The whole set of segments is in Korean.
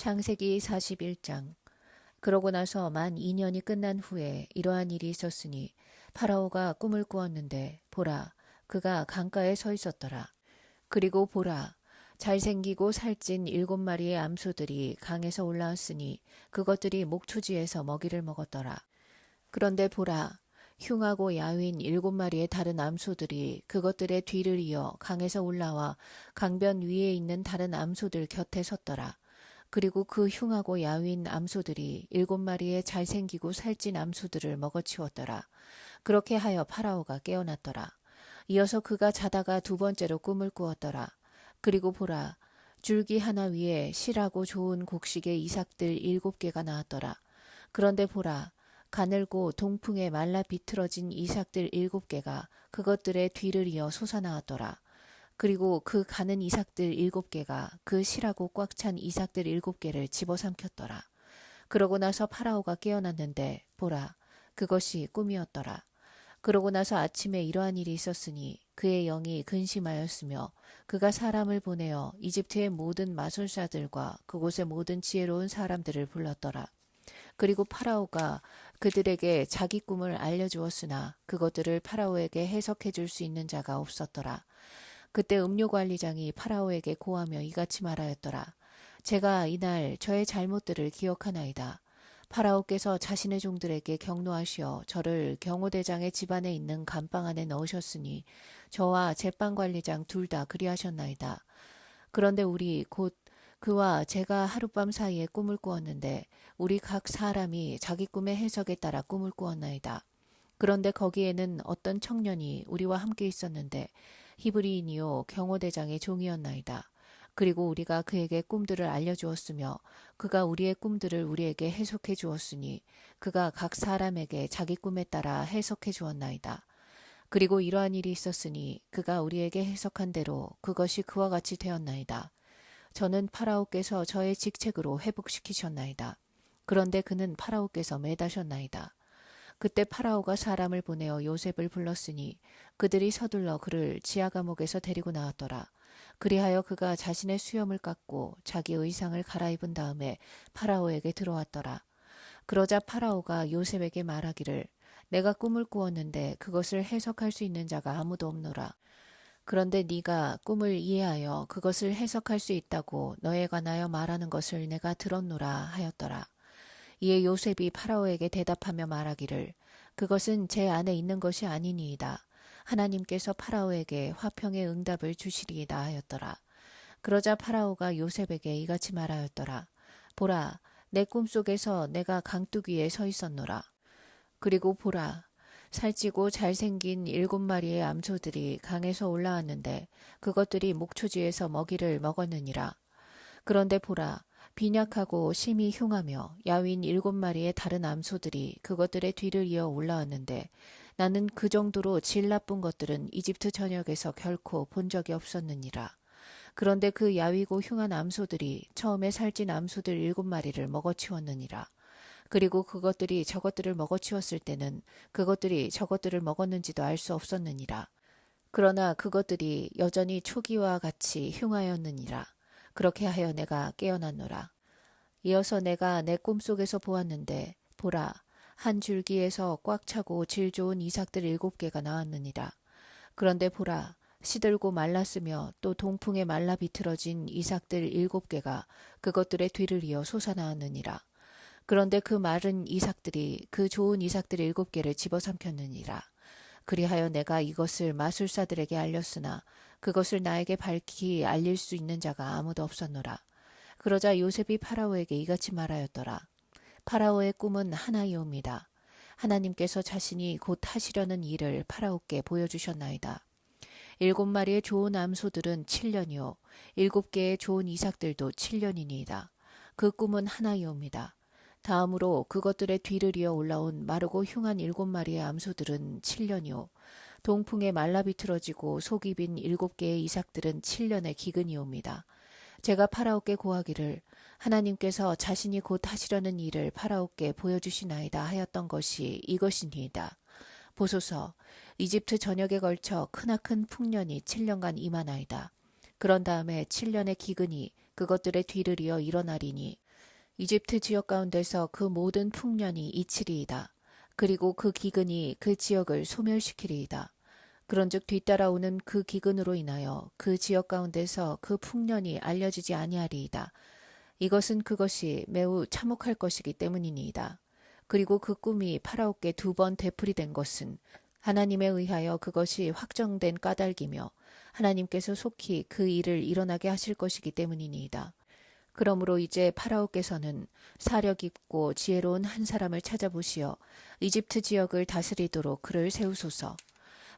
창세기 41장. 그러고 나서 만 2년이 끝난 후에 이러한 일이 있었으니 파라오가 꿈을 꾸었는데 보라, 그가 강가에 서 있었더라. 그리고 보라, 잘생기고 살찐 7마리의 암소들이 강에서 올라왔으니 그것들이 목초지에서 먹이를 먹었더라. 그런데 보라, 흉하고 야윈 7마리의 다른 암소들이 그것들의 뒤를 이어 강에서 올라와 강변 위에 있는 다른 암소들 곁에 섰더라. 그리고 그 흉하고 야윈 암소들이 7마리의 잘생기고 살찐 암소들을 먹어치웠더라. 그렇게 하여 파라오가 깨어났더라. 이어서 그가 자다가 두 번째로 꿈을 꾸었더라. 그리고 보라, 줄기 하나 위에 실하고 좋은 곡식의 이삭들 7개가 나왔더라. 그런데 보라, 가늘고 동풍에 말라 비틀어진 이삭들 7개가 그것들의 뒤를 이어 솟아나왔더라. 그리고 그 가는 이삭들 7개가 그 실하고 꽉 찬 이삭들 7개를 집어삼켰더라. 그러고 나서 파라오가 깨어났는데 보라, 그것이 꿈이었더라. 그러고 나서 아침에 이러한 일이 있었으니 그의 영이 근심하였으며 그가 사람을 보내어 이집트의 모든 마술사들과 그곳의 모든 지혜로운 사람들을 불렀더라. 그리고 파라오가 그들에게 자기 꿈을 알려주었으나 그것들을 파라오에게 해석해 줄 수 있는 자가 없었더라. 그때 음료관리장이 파라오에게 고하며 이같이 말하였더라. 제가 이날 저의 잘못들을 기억하나이다. 파라오께서 자신의 종들에게 경노하시어 저를 경호대장의 집안에 있는 감방 안에 넣으셨으니 저와 제빵관리장 둘 다 그리하셨나이다. 그런데 우리 곧 그와 제가 하룻밤 사이에 꿈을 꾸었는데 우리 각 사람이 자기 꿈의 해석에 따라 꿈을 꾸었나이다. 그런데 거기에는 어떤 청년이 우리와 함께 있었는데 히브리인이요 경호대장의 종이었나이다. 그리고 우리가 그에게 꿈들을 알려주었으며 그가 우리의 꿈들을 우리에게 해석해 주었으니 그가 각 사람에게 자기 꿈에 따라 해석해 주었나이다. 그리고 이러한 일이 있었으니 그가 우리에게 해석한 대로 그것이 그와 같이 되었나이다. 저는 파라오께서 저의 직책으로 회복시키셨나이다. 그런데 그는 파라오께서 매다셨나이다. 그때 파라오가 사람을 보내어 요셉을 불렀으니 그들이 서둘러 그를 지하 감옥에서 데리고 나왔더라. 그리하여 그가 자신의 수염을 깎고 자기 의상을 갈아입은 다음에 파라오에게 들어왔더라. 그러자 파라오가 요셉에게 말하기를 내가 꿈을 꾸었는데 그것을 해석할 수 있는 자가 아무도 없노라. 그런데 네가 꿈을 이해하여 그것을 해석할 수 있다고 너에 관하여 말하는 것을 내가 들었노라 하였더라. 이에 요셉이 파라오에게 대답하며 말하기를 그것은 제 안에 있는 것이 아니니이다. 하나님께서 파라오에게 화평의 응답을 주시리이다 하였더라. 그러자 파라오가 요셉에게 이같이 말하였더라. 보라, 내 꿈속에서 내가 강둑 위에 서 있었노라. 그리고 보라, 살찌고 잘생긴 7마리의 암소들이 강에서 올라왔는데 그것들이 목초지에서 먹이를 먹었느니라. 그런데 보라, 빈약하고 심히 흉하며 야윈 7마리의 다른 암소들이 그것들의 뒤를 이어 올라왔는데 나는 그 정도로 질 나쁜 것들은 이집트 전역에서 결코 본 적이 없었느니라. 그런데 그 야위고 흉한 암소들이 처음에 살찐 암소들 7마리를 먹어치웠느니라. 그리고 그것들이 저것들을 먹어치웠을 때는 그것들이 저것들을 먹었는지도 알 수 없었느니라. 그러나 그것들이 여전히 초기와 같이 흉하였느니라. 그렇게 하여 내가 깨어났노라. 이어서 내가 내 꿈속에서 보았는데 보라, 한 줄기에서 꽉 차고 질 좋은 이삭들 7개가 나왔느니라. 그런데 보라, 시들고 말랐으며 또 동풍에 말라 비틀어진 이삭들 7개가 그것들의 뒤를 이어 솟아나왔느니라. 그런데 그 마른 이삭들이 그 좋은 이삭들 7개를 집어삼켰느니라. 그리하여 내가 이것을 마술사들에게 알렸으나 그것을 나에게 밝히 알릴 수 있는 자가 아무도 없었노라. 그러자 요셉이 파라오에게 이같이 말하였더라. 파라오의 꿈은 하나이옵니다. 하나님께서 자신이 곧 하시려는 일을 파라오께 보여주셨나이다. 7마리의 좋은 암소들은 7년이요 7개의 좋은 이삭들도 7년이니이다. 그 꿈은 하나이옵니다. 다음으로 그것들의 뒤를 이어 올라온 마르고 흉한 7마리의 암소들은 7년이요 동풍에 말라 비틀어지고 속이 빈 7개의 이삭들은 7년의 기근이옵니다. 제가 파라오께 고하기를 하나님께서 자신이 곧 하시려는 일을 파라오께 보여주시나이다 하였던 것이 이것이니이다. 보소서, 이집트 전역에 걸쳐 크나큰 풍년이 7년간 임하나이다. 그런 다음에 7년의 기근이 그것들의 뒤를 이어 일어나리니 이집트 지역 가운데서 그 모든 풍년이 이치리이다. 그리고 그 기근이 그 지역을 소멸시키리이다. 그런즉 뒤따라오는 그 기근으로 인하여 그 지역 가운데서 그 풍년이 알려지지 아니하리이다. 이것은 그것이 매우 참혹할 것이기 때문이니이다. 그리고 그 꿈이 파라오께 2번 되풀이된 것은 하나님에 의하여 그것이 확정된 까닭이며 하나님께서 속히 그 일을 일어나게 하실 것이기 때문이니이다. 그러므로 이제 파라오께서는 사려 깊고 지혜로운 한 사람을 찾아보시어 이집트 지역을 다스리도록 그를 세우소서.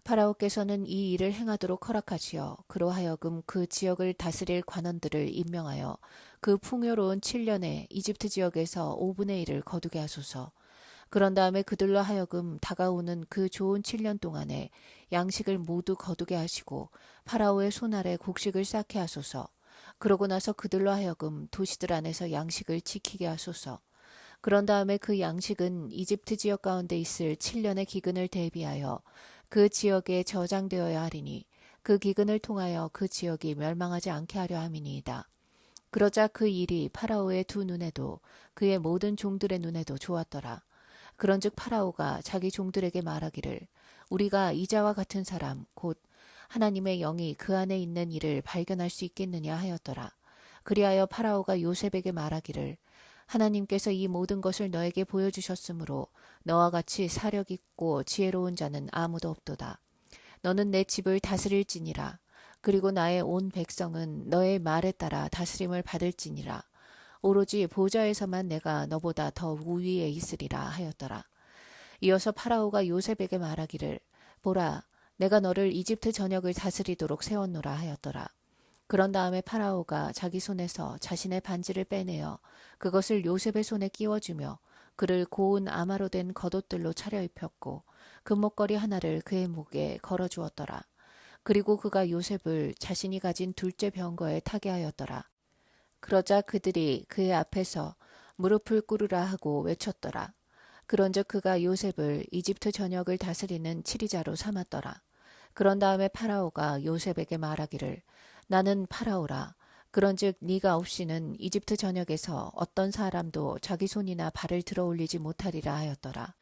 파라오께서는 이 일을 행하도록 허락하시어 그로 하여금 그 지역을 다스릴 관원들을 임명하여 그 풍요로운 7년에 이집트 지역에서 5분의 1을 거두게 하소서. 그런 다음에 그들로 하여금 다가오는 그 좋은 7년 동안에 양식을 모두 거두게 하시고 파라오의 손 아래 곡식을 쌓게 하소서. 그러고 나서 그들로 하여금 도시들 안에서 양식을 지키게 하소서. 그런 다음에 그 양식은 이집트 지역 가운데 있을 7년의 기근을 대비하여 그 지역에 저장되어야 하리니 그 기근을 통하여 그 지역이 멸망하지 않게 하려 함이니이다. 그러자 그 일이 파라오의 2눈에도 그의 모든 종들의 눈에도 좋았더라. 그런즉 파라오가 자기 종들에게 말하기를 우리가 이자와 같은 사람 곧 하나님의 영이 그 안에 있는 이를 발견할 수 있겠느냐 하였더라. 그리하여 파라오가 요셉에게 말하기를 하나님께서 이 모든 것을 너에게 보여주셨으므로 너와 같이 사력 있고 지혜로운 자는 아무도 없도다. 너는 내 집을 다스릴지니라. 그리고 나의 온 백성은 너의 말에 따라 다스림을 받을지니라. 오로지 보좌에서만 내가 너보다 더 우위에 있으리라 하였더라. 이어서 파라오가 요셉에게 말하기를 보라 내가 너를 이집트 전역을 다스리도록 세웠노라 하였더라. 그런 다음에 파라오가 자기 손에서 자신의 반지를 빼내어 그것을 요셉의 손에 끼워주며 그를 고운 아마로 된 겉옷들로 차려입혔고 금목걸이 하나를 그의 목에 걸어주었더라. 그리고 그가 요셉을 자신이 가진 둘째 병거에 타게 하였더라. 그러자 그들이 그의 앞에서 무릎을 꿇으라 하고 외쳤더라. 그런즉 그가 요셉을 이집트 전역을 다스리는 치리자로 삼았더라. 그런 다음에 파라오가 요셉에게 말하기를 나는 파라오라. 그런즉 네가 없이는 이집트 전역에서 어떤 사람도 자기 손이나 발을 들어 올리지 못하리라 하였더라.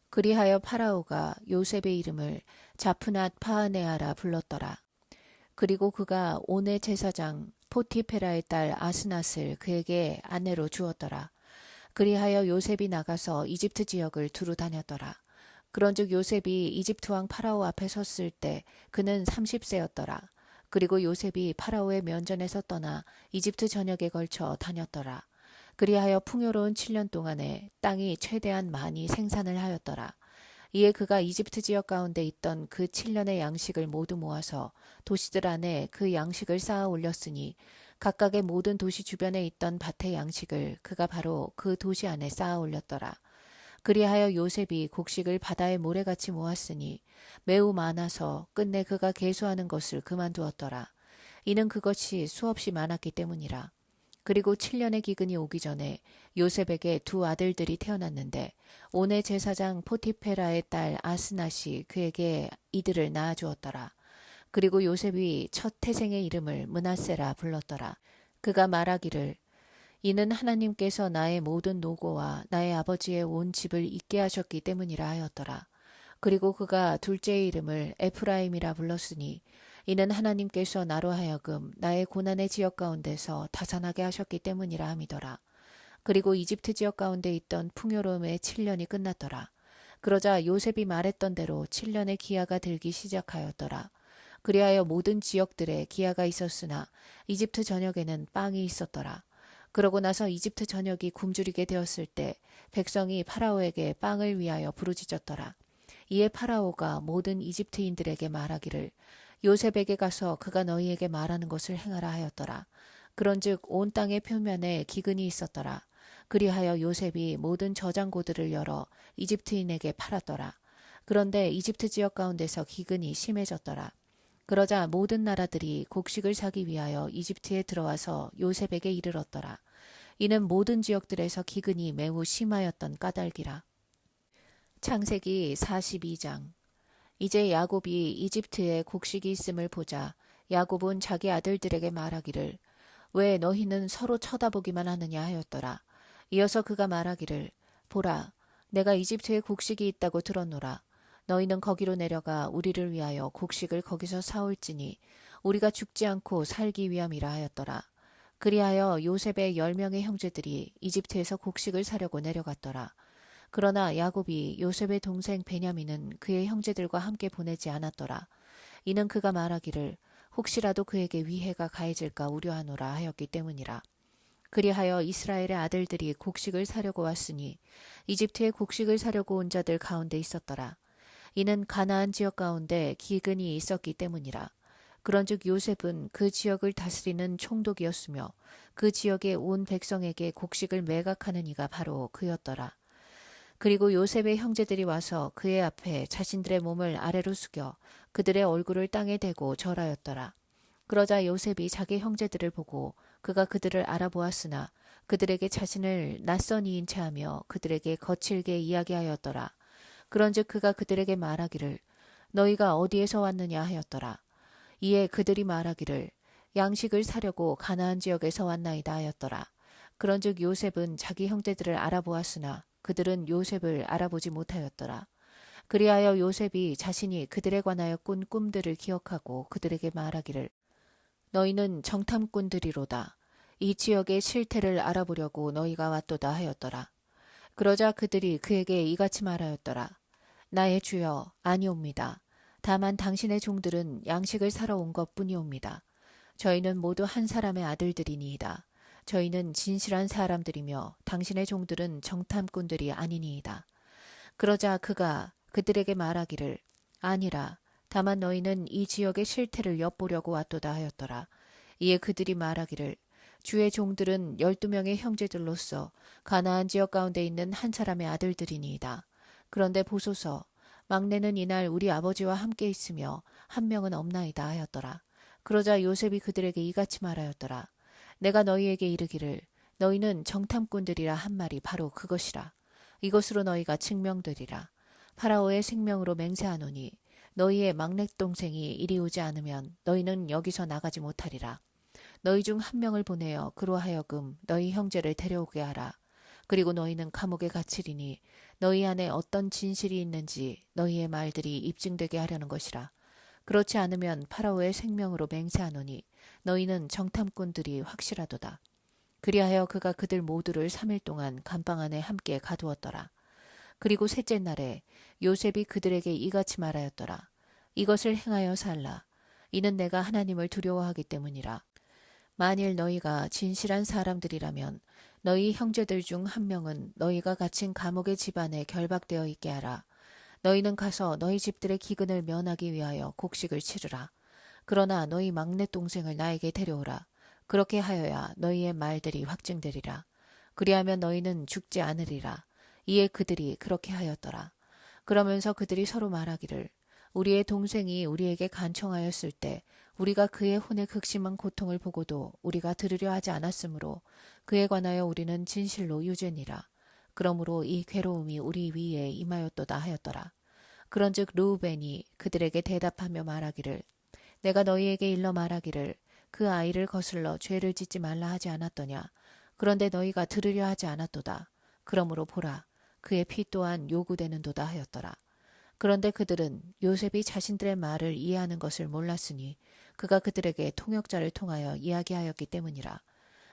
그리하여 파라오가 요셉의 이름을 자프낫 파하네아라 불렀더라. 그리고 그가 온의 제사장 포티페라의 딸 아스낫을 그에게 아내로 주었더라. 그리하여 요셉이 나가서 이집트 지역을 두루 다녔더라. 그런즉 요셉이 이집트 왕 파라오 앞에 섰을 때 그는 30세였더라. 그리고 요셉이 파라오의 면전에서 떠나 이집트 전역에 걸쳐 다녔더라. 그리하여 풍요로운 7년 동안에 땅이 최대한 많이 생산을 하였더라. 이에 그가 이집트 지역 가운데 있던 그 7년의 양식을 모두 모아서 도시들 안에 그 양식을 쌓아 올렸으니 각각의 모든 도시 주변에 있던 밭의 양식을 그가 바로 그 도시 안에 쌓아 올렸더라. 그리하여 요셉이 곡식을 바다의 모래같이 모았으니 매우 많아서 끝내 그가 계수하는 것을 그만두었더라. 이는 그것이 수없이 많았기 때문이라. 그리고 7년의 기근이 오기 전에 요셉에게 2 아들들이 태어났는데 온의 제사장 포티페라의 딸 아스낫이 그에게 이들을 낳아주었더라. 그리고 요셉이 첫 태생의 이름을 므낫세라 불렀더라. 그가 말하기를 이는 하나님께서 나의 모든 노고와 나의 아버지의 온 집을 잊게 하셨기 때문이라 하였더라. 그리고 그가 둘째의 이름을 에프라임이라 불렀으니 이는 하나님께서 나로 하여금 나의 고난의 지역 가운데서 다산하게 하셨기 때문이라 함이더라. 그리고 이집트 지역 가운데 있던 풍요로움의 7년이 끝났더라. 그러자 요셉이 말했던 대로 7년의 기아가 들기 시작하였더라. 그리하여 모든 지역들에 기아가 있었으나 이집트 전역에는 빵이 있었더라. 그러고 나서 이집트 전역이 굶주리게 되었을 때 백성이 파라오에게 빵을 위하여 부르짖었더라. 이에 파라오가 모든 이집트인들에게 말하기를 요셉에게 가서 그가 너희에게 말하는 것을 행하라 하였더라. 그런즉 온 땅의 표면에 기근이 있었더라. 그리하여 요셉이 모든 저장고들을 열어 이집트인에게 팔았더라. 그런데 이집트 지역 가운데서 기근이 심해졌더라. 그러자 모든 나라들이 곡식을 사기 위하여 이집트에 들어와서 요셉에게 이르렀더라. 이는 모든 지역들에서 기근이 매우 심하였던 까닭이라. 창세기 42장. 이제 야곱이 이집트에 곡식이 있음을 보자 야곱은 자기 아들들에게 말하기를 왜 너희는 서로 쳐다보기만 하느냐 하였더라. 이어서 그가 말하기를 보라 내가 이집트에 곡식이 있다고 들었노라. 너희는 거기로 내려가 우리를 위하여 곡식을 거기서 사올지니 우리가 죽지 않고 살기 위함이라 하였더라. 그리하여 요셉의 10명의 형제들이 이집트에서 곡식을 사려고 내려갔더라. 그러나 야곱이 요셉의 동생 베냐민은 그의 형제들과 함께 보내지 않았더라. 이는 그가 말하기를 혹시라도 그에게 위해가 가해질까 우려하노라 하였기 때문이라. 그리하여 이스라엘의 아들들이 곡식을 사려고 왔으니 이집트에 곡식을 사려고 온 자들 가운데 있었더라. 이는 가나안 지역 가운데 기근이 있었기 때문이라. 그런즉 요셉은 그 지역을 다스리는 총독이었으며 그 지역의 온 백성에게 곡식을 매각하는 이가 바로 그였더라. 그리고 요셉의 형제들이 와서 그의 앞에 자신들의 몸을 아래로 숙여 그들의 얼굴을 땅에 대고 절하였더라. 그러자 요셉이 자기 형제들을 보고 그가 그들을 알아보았으나 그들에게 자신을 낯선 이인 체하며 그들에게 거칠게 이야기하였더라. 그런즉 그가 그들에게 말하기를 너희가 어디에서 왔느냐 하였더라. 이에 그들이 말하기를 양식을 사려고 가나안 지역에서 왔나이다 하였더라. 그런즉 요셉은 자기 형제들을 알아보았으나 그들은 요셉을 알아보지 못하였더라. 그리하여 요셉이 자신이 그들에 관하여 꾼 꿈들을 기억하고 그들에게 말하기를 너희는 정탐꾼들이로다. 이 지역의 실태를 알아보려고 너희가 왔도다 하였더라. 그러자 그들이 그에게 이같이 말하였더라. 나의 주여 아니옵니다. 다만 당신의 종들은 양식을 사러 온 것뿐이옵니다. 저희는 모두 한 사람의 아들들이니이다. 저희는 진실한 사람들이며 당신의 종들은 정탐꾼들이 아니니이다. 그러자 그가 그들에게 말하기를 아니라 다만 너희는 이 지역의 실태를 엿보려고 왔도다 하였더라. 이에 그들이 말하기를 주의 종들은 12명의 형제들로서 가나안 지역 가운데 있는 한 사람의 아들들이니이다. 그런데 보소서 막내는 이날 우리 아버지와 함께 있으며 한 명은 없나이다 하였더라. 그러자 요셉이 그들에게 이같이 말하였더라. 내가 너희에게 이르기를 너희는 정탐꾼들이라 한 말이 바로 그것이라. 이것으로 너희가 증명되리라. 파라오의 생명으로 맹세하노니 너희의 막내 동생이 이리 오지 않으면 너희는 여기서 나가지 못하리라. 너희 중 한 명을 보내어 그로 하여금 너희 형제를 데려오게 하라. 그리고 너희는 감옥에 갇히리니 너희 안에 어떤 진실이 있는지 너희의 말들이 입증되게 하려는 것이라. 그렇지 않으면 파라오의 생명으로 맹세하노니 너희는 정탐꾼들이 확실하도다. 그리하여 그가 그들 모두를 3일 동안 감방 안에 함께 가두었더라. 그리고 셋째 날에 요셉이 그들에게 이같이 말하였더라. 이것을 행하여 살라. 이는 내가 하나님을 두려워하기 때문이라. 만일 너희가 진실한 사람들이라면 너희 형제들 중 한 명은 너희가 갇힌 감옥의 집안에 결박되어 있게 하라. 너희는 가서 너희 집들의 기근을 면하기 위하여 곡식을 치르라. 그러나 너희 막내 동생을 나에게 데려오라. 그렇게 하여야 너희의 말들이 확증되리라. 그리하면 너희는 죽지 않으리라. 이에 그들이 그렇게 하였더라. 그러면서 그들이 서로 말하기를 우리의 동생이 우리에게 간청하였을 때 우리가 그의 혼의 극심한 고통을 보고도 우리가 들으려 하지 않았으므로 그에 관하여 우리는 진실로 유죄니라. 그러므로 이 괴로움이 우리 위에 임하였도다 하였더라. 그런즉 르우벤이 그들에게 대답하며 말하기를 내가 너희에게 일러 말하기를 그 아이를 거슬러 죄를 짓지 말라 하지 않았더냐. 그런데 너희가 들으려 하지 않았도다. 그러므로 보라 그의 피 또한 요구되는도다 하였더라. 그런데 그들은 요셉이 자신들의 말을 이해하는 것을 몰랐으니 그가 그들에게 통역자를 통하여 이야기하였기 때문이라.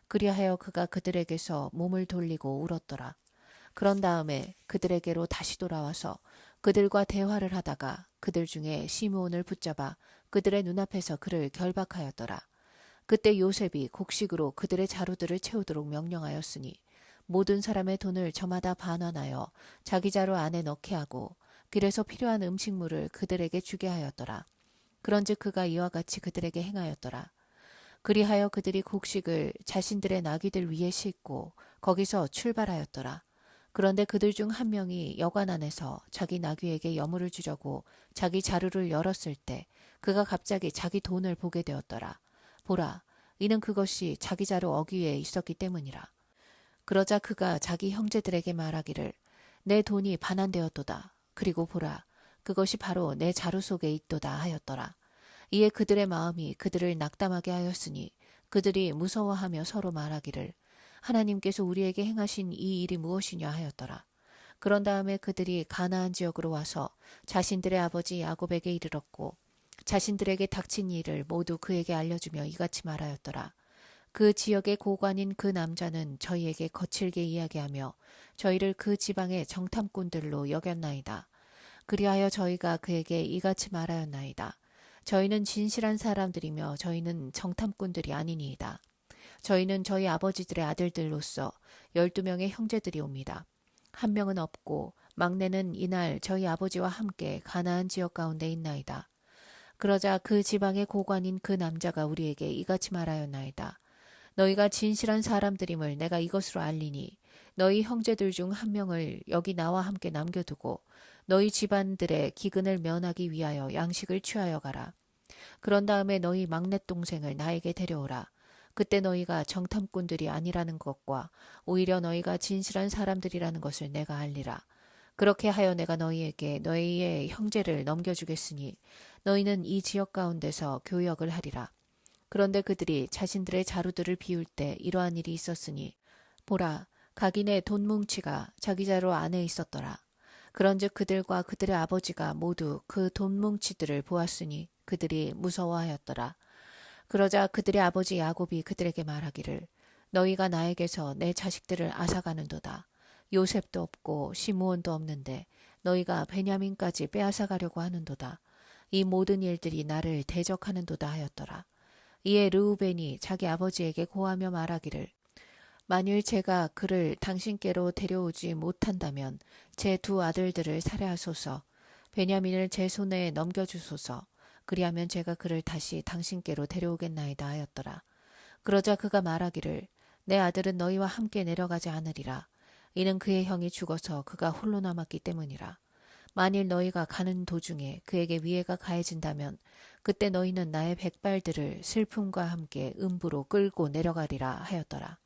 그리하여 그가 그들에게서 몸을 돌리고 울었더라. 그런 다음에 그들에게로 다시 돌아와서 그들과 대화를 하다가 그들 중에 시므온을 붙잡아 그들의 눈앞에서 그를 결박하였더라. 그때 요셉이 곡식으로 그들의 자루들을 채우도록 명령하였으니 모든 사람의 돈을 저마다 반환하여 자기 자루 안에 넣게 하고 길에서 필요한 음식물을 그들에게 주게 하였더라. 그런즉 그가 이와 같이 그들에게 행하였더라. 그리하여 그들이 곡식을 자신들의 나귀들 위에 싣고 거기서 출발하였더라. 그런데 그들 중 한 명이 여관 안에서 자기 나귀에게 여물을 주려고 자기 자루를 열었을 때 그가 갑자기 자기 돈을 보게 되었더라. 보라, 이는 그것이 자기 자루 어귀에 있었기 때문이라. 그러자 그가 자기 형제들에게 말하기를 내 돈이 반환되었도다. 그리고 보라, 그것이 바로 내 자루 속에 있도다 하였더라. 이에 그들의 마음이 그들을 낙담하게 하였으니 그들이 무서워하며 서로 말하기를 하나님께서 우리에게 행하신 이 일이 무엇이냐 하였더라. 그런 다음에 그들이 가나안 지역으로 와서 자신들의 아버지 야곱에게 이르렀고 자신들에게 닥친 일을 모두 그에게 알려주며 이같이 말하였더라. 그 지역의 고관인 그 남자는 저희에게 거칠게 이야기하며 저희를 그 지방의 정탐꾼들로 여겼나이다. 그리하여 저희가 그에게 이같이 말하였나이다. 저희는 진실한 사람들이며 저희는 정탐꾼들이 아니니이다. 저희는 저희 아버지들의 아들들로서 12명의 형제들이 옵니다. 한 명은 없고 막내는 이날 저희 아버지와 함께 가나안 지역 가운데 있나이다. 그러자 그 지방의 고관인 그 남자가 우리에게 이같이 말하였나이다. 너희가 진실한 사람들임을 내가 이것으로 알리니 너희 형제들 중 한 명을 여기 나와 함께 남겨두고 너희 집안들의 기근을 면하기 위하여 양식을 취하여 가라. 그런 다음에 너희 막내 동생을 나에게 데려오라. 그때 너희가 정탐꾼들이 아니라는 것과 오히려 너희가 진실한 사람들이라는 것을 내가 알리라. 그렇게 하여 내가 너희에게 너희의 형제를 넘겨주겠으니 너희는 이 지역 가운데서 교역을 하리라. 그런데 그들이 자신들의 자루들을 비울 때 이러한 일이 있었으니 보라, 각인의 돈 뭉치가 자기 자루 안에 있었더라. 그런즉 그들과 그들의 아버지가 모두 그 돈 뭉치들을 보았으니 그들이 무서워하였더라. 그러자 그들의 아버지 야곱이 그들에게 말하기를 너희가 나에게서 내 자식들을 앗아가는도다. 요셉도 없고 시므온도 없는데 너희가 베냐민까지 빼앗아가려고 하는도다. 이 모든 일들이 나를 대적하는도다 하였더라. 이에 르우벤이 자기 아버지에게 고하며 말하기를 만일 제가 그를 당신께로 데려오지 못한다면 제 두 아들들을 살해하소서. 베냐민을 제 손에 넘겨주소서. 그리하면 제가 그를 다시 당신께로 데려오겠나이다 하였더라. 그러자 그가 말하기를 내 아들은 너희와 함께 내려가지 않으리라. 이는 그의 형이 죽어서 그가 홀로 남았기 때문이라. 만일 너희가 가는 도중에 그에게 위해가 가해진다면 그때 너희는 나의 백발들을 슬픔과 함께 음부로 끌고 내려가리라 하였더라.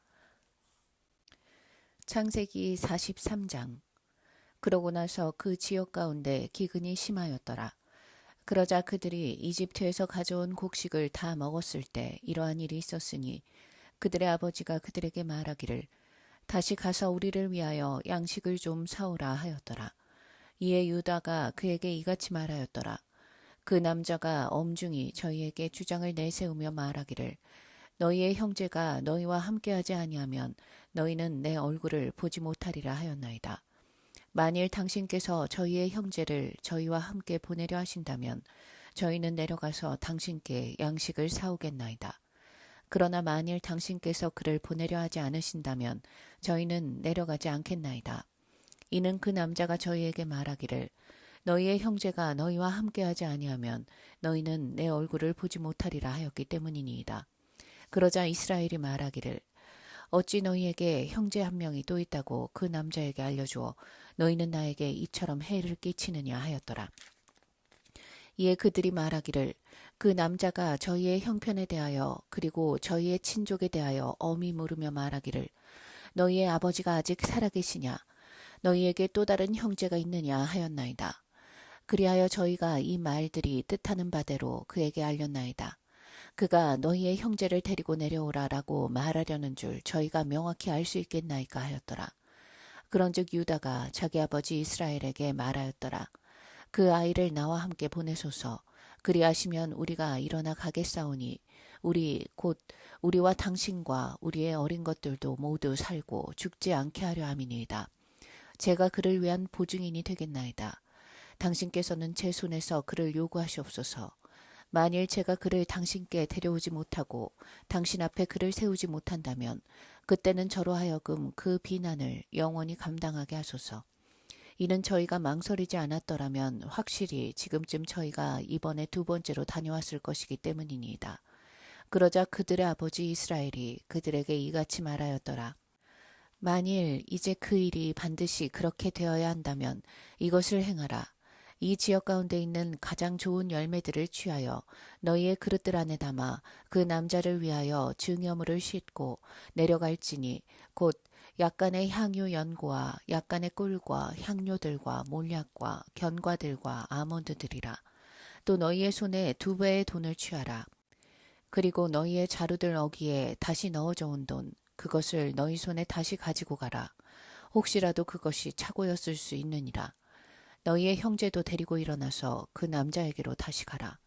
창세기 43장. 그러고 나서 그 지역 가운데 기근이 심하였더라. 그러자 그들이 이집트에서 가져온 곡식을 다 먹었을 때 이러한 일이 있었으니 그들의 아버지가 그들에게 말하기를 다시 가서 우리를 위하여 양식을 좀 사오라 하였더라. 이에 유다가 그에게 이같이 말하였더라. 그 남자가 엄중히 저희에게 주장을 내세우며 말하기를 너희의 형제가 너희와 함께하지 아니하면 너희는 내 얼굴을 보지 못하리라 하였나이다. 만일 당신께서 저희의 형제를 저희와 함께 보내려 하신다면 저희는 내려가서 당신께 양식을 사오겠나이다. 그러나 만일 당신께서 그를 보내려 하지 않으신다면 저희는 내려가지 않겠나이다. 이는 그 남자가 저희에게 말하기를 너희의 형제가 너희와 함께하지 아니하면 너희는 내 얼굴을 보지 못하리라 하였기 때문이니이다. 그러자 이스라엘이 말하기를 어찌 너희에게 형제 한 명이 또 있다고 그 남자에게 알려주어 너희는 나에게 이처럼 해를 끼치느냐 하였더라. 이에 그들이 말하기를 그 남자가 저희의 형편에 대하여 그리고 저희의 친족에 대하여 엄히 물으며 말하기를 너희의 아버지가 아직 살아계시냐 너희에게 또 다른 형제가 있느냐 하였나이다. 그리하여 저희가 이 말들이 뜻하는 바대로 그에게 알렸나이다. 그가 너희의 형제를 데리고 내려오라라고 말하려는 줄 저희가 명확히 알 수 있겠나이까 하였더라. 그런즉 유다가 자기 아버지 이스라엘에게 말하였더라. 그 아이를 나와 함께 보내소서. 그리하시면 우리가 일어나 가겠사오니 우리 곧 우리와 당신과 우리의 어린 것들도 모두 살고 죽지 않게 하려 함이니이다. 제가 그를 위한 보증인이 되겠나이다. 당신께서는 제 손에서 그를 요구하시옵소서. 만일 제가 그를 당신께 데려오지 못하고 당신 앞에 그를 세우지 못한다면 그때는 저로 하여금 그 비난을 영원히 감당하게 하소서. 이는 저희가 망설이지 않았더라면 확실히 지금쯤 저희가 이번에 두 번째로 다녀왔을 것이기 때문이니이다. 그러자 그들의 아버지 이스라엘이 그들에게 이같이 말하였더라. 만일 이제 그 일이 반드시 그렇게 되어야 한다면 이것을 행하라. 이 지역 가운데 있는 가장 좋은 열매들을 취하여 너희의 그릇들 안에 담아 그 남자를 위하여 증여물을 싣고 내려갈지니 곧 약간의 향유 연고와 약간의 꿀과 향료들과 몰약과 견과들과 아몬드들이라. 또 너희의 손에 2배의 돈을 취하라. 그리고 너희의 자루들 어기에 다시 넣어져 온 돈 그것을 너희 손에 다시 가지고 가라. 혹시라도 그것이 착오였을 수 있느니라. 너희의 형제도 데리고 일어나서 그 남자에게로 다시 가라.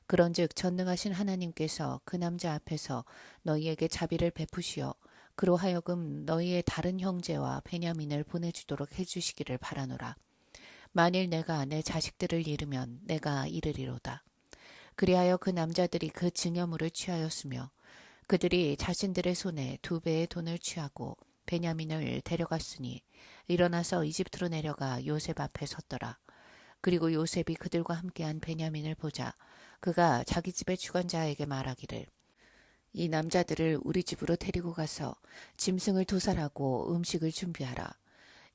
그런즉 전능하신 하나님께서 그 남자 앞에서 너희에게 자비를 베푸시어 그로 하여금 너희의 다른 형제와 베냐민을 보내주도록 해주시기를 바라노라. 만일 내가 내 자식들을 잃으면 내가 잃으리로다. 그리하여 그 남자들이 그 증여물을 취하였으며 그들이 자신들의 손에 2배의 돈을 취하고 베냐민을 데려갔으니 일어나서 이집트로 내려가 요셉 앞에 섰더라. 그리고 요셉이 그들과 함께한 베냐민을 보자 그가 자기 집의 주관자에게 말하기를 이 남자들을 우리 집으로 데리고 가서 짐승을 도살하고 음식을 준비하라.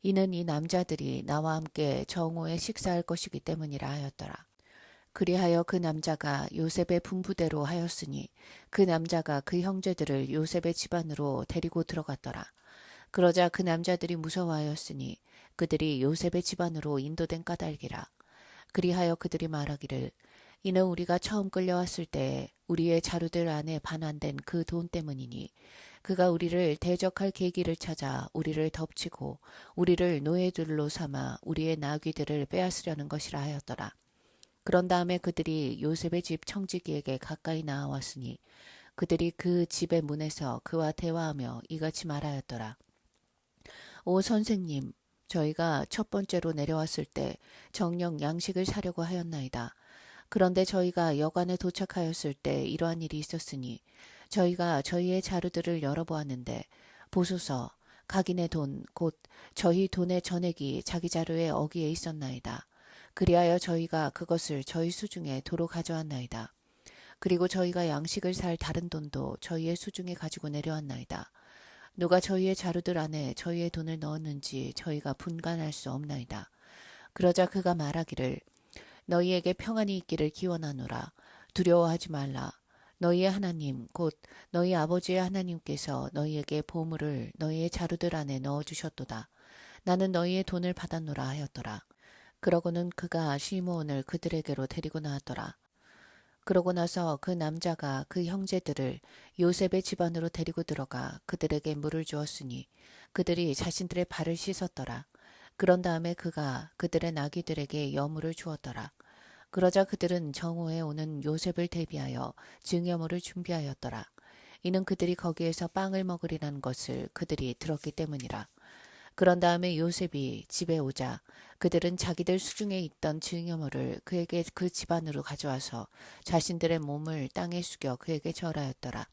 이는 이 남자들이 나와 함께 정오에 식사할 것이기 때문이라 하였더라. 그리하여 그 남자가 요셉의 분부대로 하였으니 그 남자가 그 형제들을 요셉의 집안으로 데리고 들어갔더라. 그러자 그 남자들이 무서워하였으니 그들이 요셉의 집안으로 인도된 까닭이라. 그리하여 그들이 말하기를 이는 우리가 처음 끌려왔을 때에 우리의 자루들 안에 반환된 그 돈 때문이니 그가 우리를 대적할 계기를 찾아 우리를 덮치고 우리를 노예들로 삼아 우리의 나귀들을 빼앗으려는 것이라 하였더라. 그런 다음에 그들이 요셉의 집 청지기에게 가까이 나아왔으니 그들이 그 집의 문에서 그와 대화하며 이같이 말하였더라. 오 선생님, 저희가 첫 번째로 내려왔을 때 정녕 양식을 사려고 하였나이다. 그런데 저희가 여관에 도착하였을 때 이러한 일이 있었으니 저희가 저희의 자루들을 열어보았는데 보소서 각인의 돈 곧 저희 돈의 전액이 자기 자루의 어기에 있었나이다. 그리하여 저희가 그것을 저희 수중에 도로 가져왔나이다. 그리고 저희가 양식을 살 다른 돈도 저희의 수중에 가지고 내려왔나이다. 누가 저희의 자루들 안에 저희의 돈을 넣었는지 저희가 분간할 수 없나이다. 그러자 그가 말하기를 너희에게 평안이 있기를 기원하노라. 두려워하지 말라. 너희의 하나님 곧 너희 아버지의 하나님께서 너희에게 보물을 너희의 자루들 안에 넣어주셨도다. 나는 너희의 돈을 받았노라 하였더라. 그러고는 그가 시므온을 그들에게로 데리고 나왔더라. 그러고 나서 그 남자가 그 형제들을 요셉의 집안으로 데리고 들어가 그들에게 물을 주었으니 그들이 자신들의 발을 씻었더라. 그런 다음에 그가 그들의 나귀들에게 여물을 주었더라. 그러자 그들은 정오에 오는 요셉을 대비하여 증여물을 준비하였더라. 이는 그들이 거기에서 빵을 먹으리라는 것을 그들이 들었기 때문이라. 그런 다음에 요셉이 집에 오자 그들은 자기들 수중에 있던 증여물을 그에게 그 집안으로 가져와서 자신들의 몸을 땅에 숙여 그에게 절하였더라.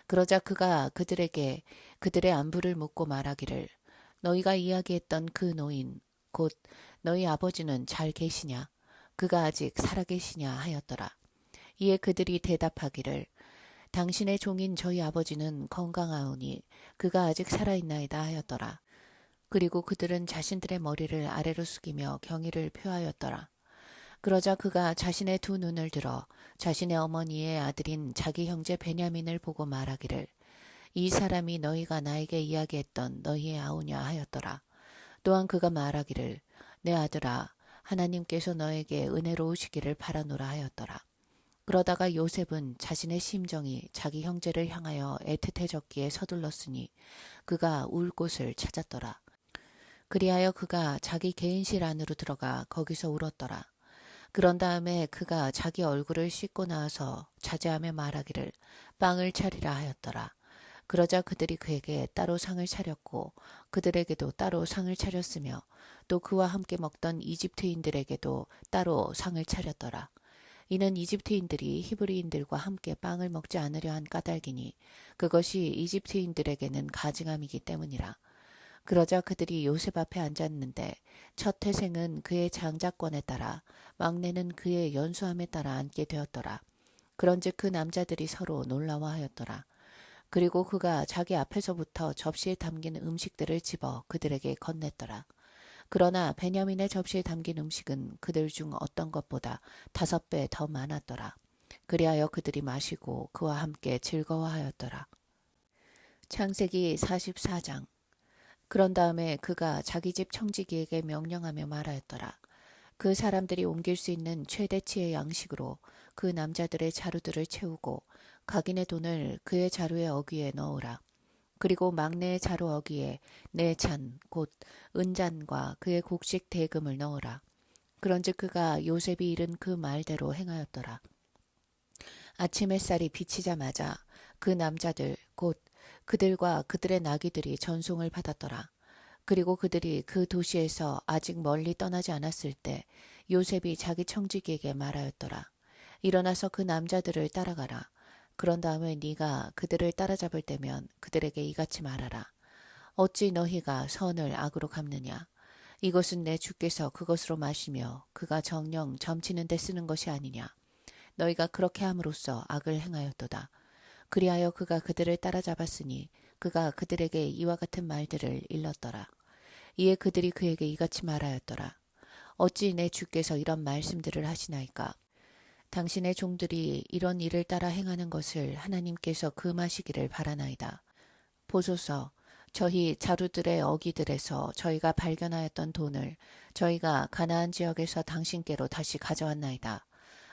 그러자 그가 그들에게 그들의 안부를 묻고 말하기를 너희가 이야기했던 그 노인 곧 너희 아버지는 잘 계시냐? 그가 아직 살아계시냐 하였더라. 이에 그들이 대답하기를 당신의 종인 저희 아버지는 건강하오니 그가 아직 살아있나이다 하였더라. 그리고 그들은 자신들의 머리를 아래로 숙이며 경의를 표하였더라. 그러자 그가 자신의 2눈을 들어 자신의 어머니의 아들인 자기 형제 베냐민을 보고 말하기를 이 사람이 너희가 나에게 이야기했던 너희의 아우냐 하였더라. 또한 그가 말하기를 내 아들아 하나님께서 너에게 은혜로우시기를 바라노라 하였더라. 그러다가 요셉은 자신의 심정이 자기 형제를 향하여 애틋해졌기에 서둘렀으니 그가 울 곳을 찾았더라. 그리하여 그가 자기 개인실 안으로 들어가 거기서 울었더라. 그런 다음에 그가 자기 얼굴을 씻고 나와서 자제하며 말하기를 빵을 차리라 하였더라. 그러자 그들이 그에게 따로 상을 차렸고 그들에게도 따로 상을 차렸으며 또 그와 함께 먹던 이집트인들에게도 따로 상을 차렸더라. 이는 이집트인들이 히브리인들과 함께 빵을 먹지 않으려 한 까닭이니 그것이 이집트인들에게는 가증함이기 때문이라. 그러자 그들이 요셉 앞에 앉았는데 첫 태생은 그의 장자권에 따라 막내는 그의 연수함에 따라 앉게 되었더라. 그런즉 그 남자들이 서로 놀라워하였더라. 그리고 그가 자기 앞에서부터 접시에 담긴 음식들을 집어 그들에게 건넸더라. 그러나 베냐민의 접시에 담긴 음식은 그들 중 어떤 것보다 5배 더 많았더라. 그리하여 그들이 마시고 그와 함께 즐거워하였더라. 창세기 44장. 그런 다음에 그가 자기 집 청지기에게 명령하며 말하였더라. 그 사람들이 옮길 수 있는 최대치의 양식으로 그 남자들의 자루들을 채우고 각인의 돈을 그의 자루의 어귀에 넣으라. 그리고 막내의 자루 어기에 내 잔 곧 은잔과 그의 곡식 대금을 넣으라. 그런즉 그가 요셉이 이른 그 말대로 행하였더라. 아침 햇살이 비치자마자 그 남자들 곧 그들과 그들의 나귀들이 전송을 받았더라. 그리고 그들이 그 도시에서 아직 멀리 떠나지 않았을 때 요셉이 자기 청지기에게 말하였더라. 일어나서 그 남자들을 따라가라. 그런 다음에 네가 그들을 따라잡을 때면 그들에게 이같이 말하라. 어찌 너희가 선을 악으로 갚느냐. 이것은 내 주께서 그것으로 마시며 그가 정령 점치는 데 쓰는 것이 아니냐. 너희가 그렇게 함으로써 악을 행하였도다. 그리하여 그가 그들을 따라잡았으니 그가 그들에게 이와 같은 말들을 일렀더라. 이에 그들이 그에게 이같이 말하였더라. 어찌 내 주께서 이런 말씀들을 하시나이까. 당신의 종들이 이런 일을 따라 행하는 것을 하나님께서 금하시기를 바라나이다. 보소서, 저희 자루들의 어기들에서 저희가 발견하였던 돈을 저희가 가나안 지역에서 당신께로 다시 가져왔나이다.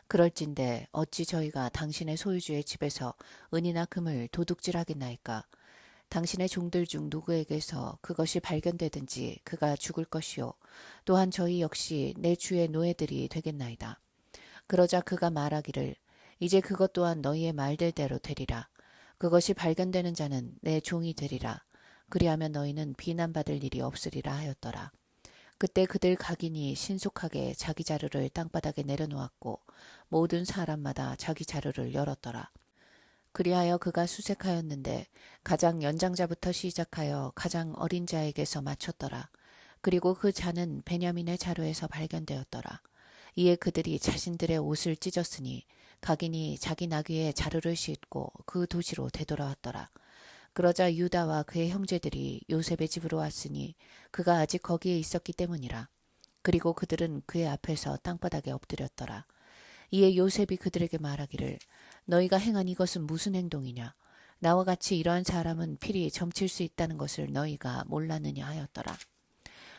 그럴진대 어찌 저희가 당신의 소유주의 집에서 은이나 금을 도둑질하겠나이까. 당신의 종들 중 누구에게서 그것이 발견되든지 그가 죽을 것이요 또한 저희 역시 내 주의 노예들이 되겠나이다. 그러자 그가 말하기를 이제 그것 또한 너희의 말들대로 되리라. 그것이 발견되는 자는 내 종이 되리라. 그리하면 너희는 비난받을 일이 없으리라 하였더라. 그때 그들 각인이 신속하게 자기 자루를 땅바닥에 내려놓았고 모든 사람마다 자기 자루를 열었더라. 그리하여 그가 수색하였는데 가장 연장자부터 시작하여 가장 어린 자에게서 마쳤더라. 그리고 그 자는 베냐민의 자루에서 발견되었더라. 이에 그들이 자신들의 옷을 찢었으니 각인이 자기 나귀에 자루를 싣고 그 도시로 되돌아왔더라. 그러자 유다와 그의 형제들이 요셉의 집으로 왔으니 그가 아직 거기에 있었기 때문이라. 그리고 그들은 그의 앞에서 땅바닥에 엎드렸더라. 이에 요셉이 그들에게 말하기를 너희가 행한 이것은 무슨 행동이냐. 나와 같이 이러한 사람은 필히 점칠 수 있다는 것을 너희가 몰랐느냐 하였더라.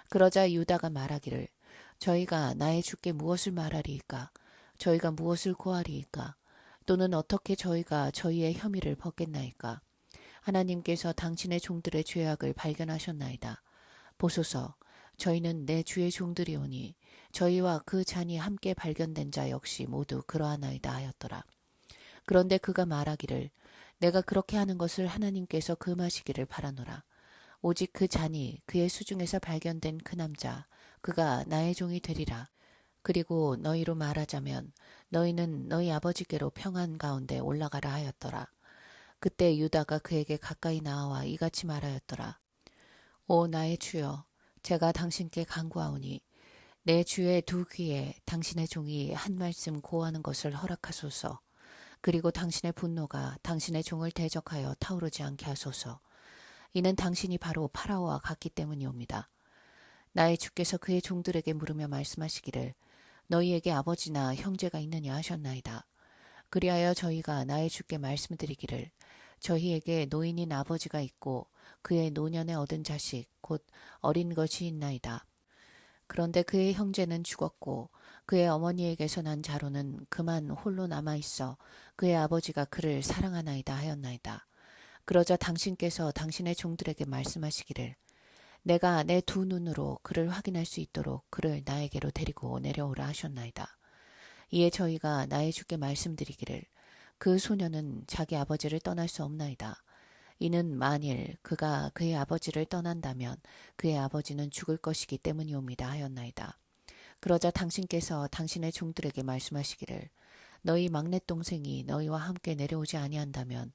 그러자 유다가 말하기를 저희가 나의 주께 무엇을 말하리이까. 저희가 무엇을 고하리이까. 또는 어떻게 저희가 저희의 혐의를 벗겠나이까. 하나님께서 당신의 종들의 죄악을 발견하셨나이다. 보소서, 저희는 내 주의 종들이오니 저희와 그 잔이 함께 발견된 자 역시 모두 그러하나이다 하였더라. 그런데 그가 말하기를 내가 그렇게 하는 것을 하나님께서 금하시기를 바라노라. 오직 그 잔이 그의 수중에서 발견된 그 남자, 그가 나의 종이 되리라. 그리고 너희로 말하자면 너희는 너희 아버지께로 평안 가운데 올라가라 하였더라. 그때 유다가 그에게 가까이 나와 이같이 말하였더라. 오 나의 주여, 제가 당신께 간구하오니 내 주의 두 귀에 당신의 종이 한 말씀 고하는 것을 허락하소서. 그리고 당신의 분노가 당신의 종을 대적하여 타오르지 않게 하소서. 이는 당신이 바로 파라오와 같기 때문이옵니다. 나의 주께서 그의 종들에게 물으며 말씀하시기를 너희에게 아버지나 형제가 있느냐 하셨나이다. 그리하여 저희가 나의 주께 말씀드리기를 저희에게 노인인 아버지가 있고 그의 노년에 얻은 자식 곧 어린 것이 있나이다. 그런데 그의 형제는 죽었고 그의 어머니에게서 난 자로는 그만 홀로 남아있어 그의 아버지가 그를 사랑하나이다 하였나이다. 그러자 당신께서 당신의 종들에게 말씀하시기를 내가 내 두 눈으로 그를 확인할 수 있도록 그를 나에게로 데리고 내려오라 하셨나이다. 이에 저희가 나의 주께 말씀드리기를 그 소녀는 자기 아버지를 떠날 수 없나이다. 이는 만일 그가 그의 아버지를 떠난다면 그의 아버지는 죽을 것이기 때문이옵니다 하였나이다. 그러자 당신께서 당신의 종들에게 말씀하시기를 너희 막내 동생이 너희와 함께 내려오지 아니한다면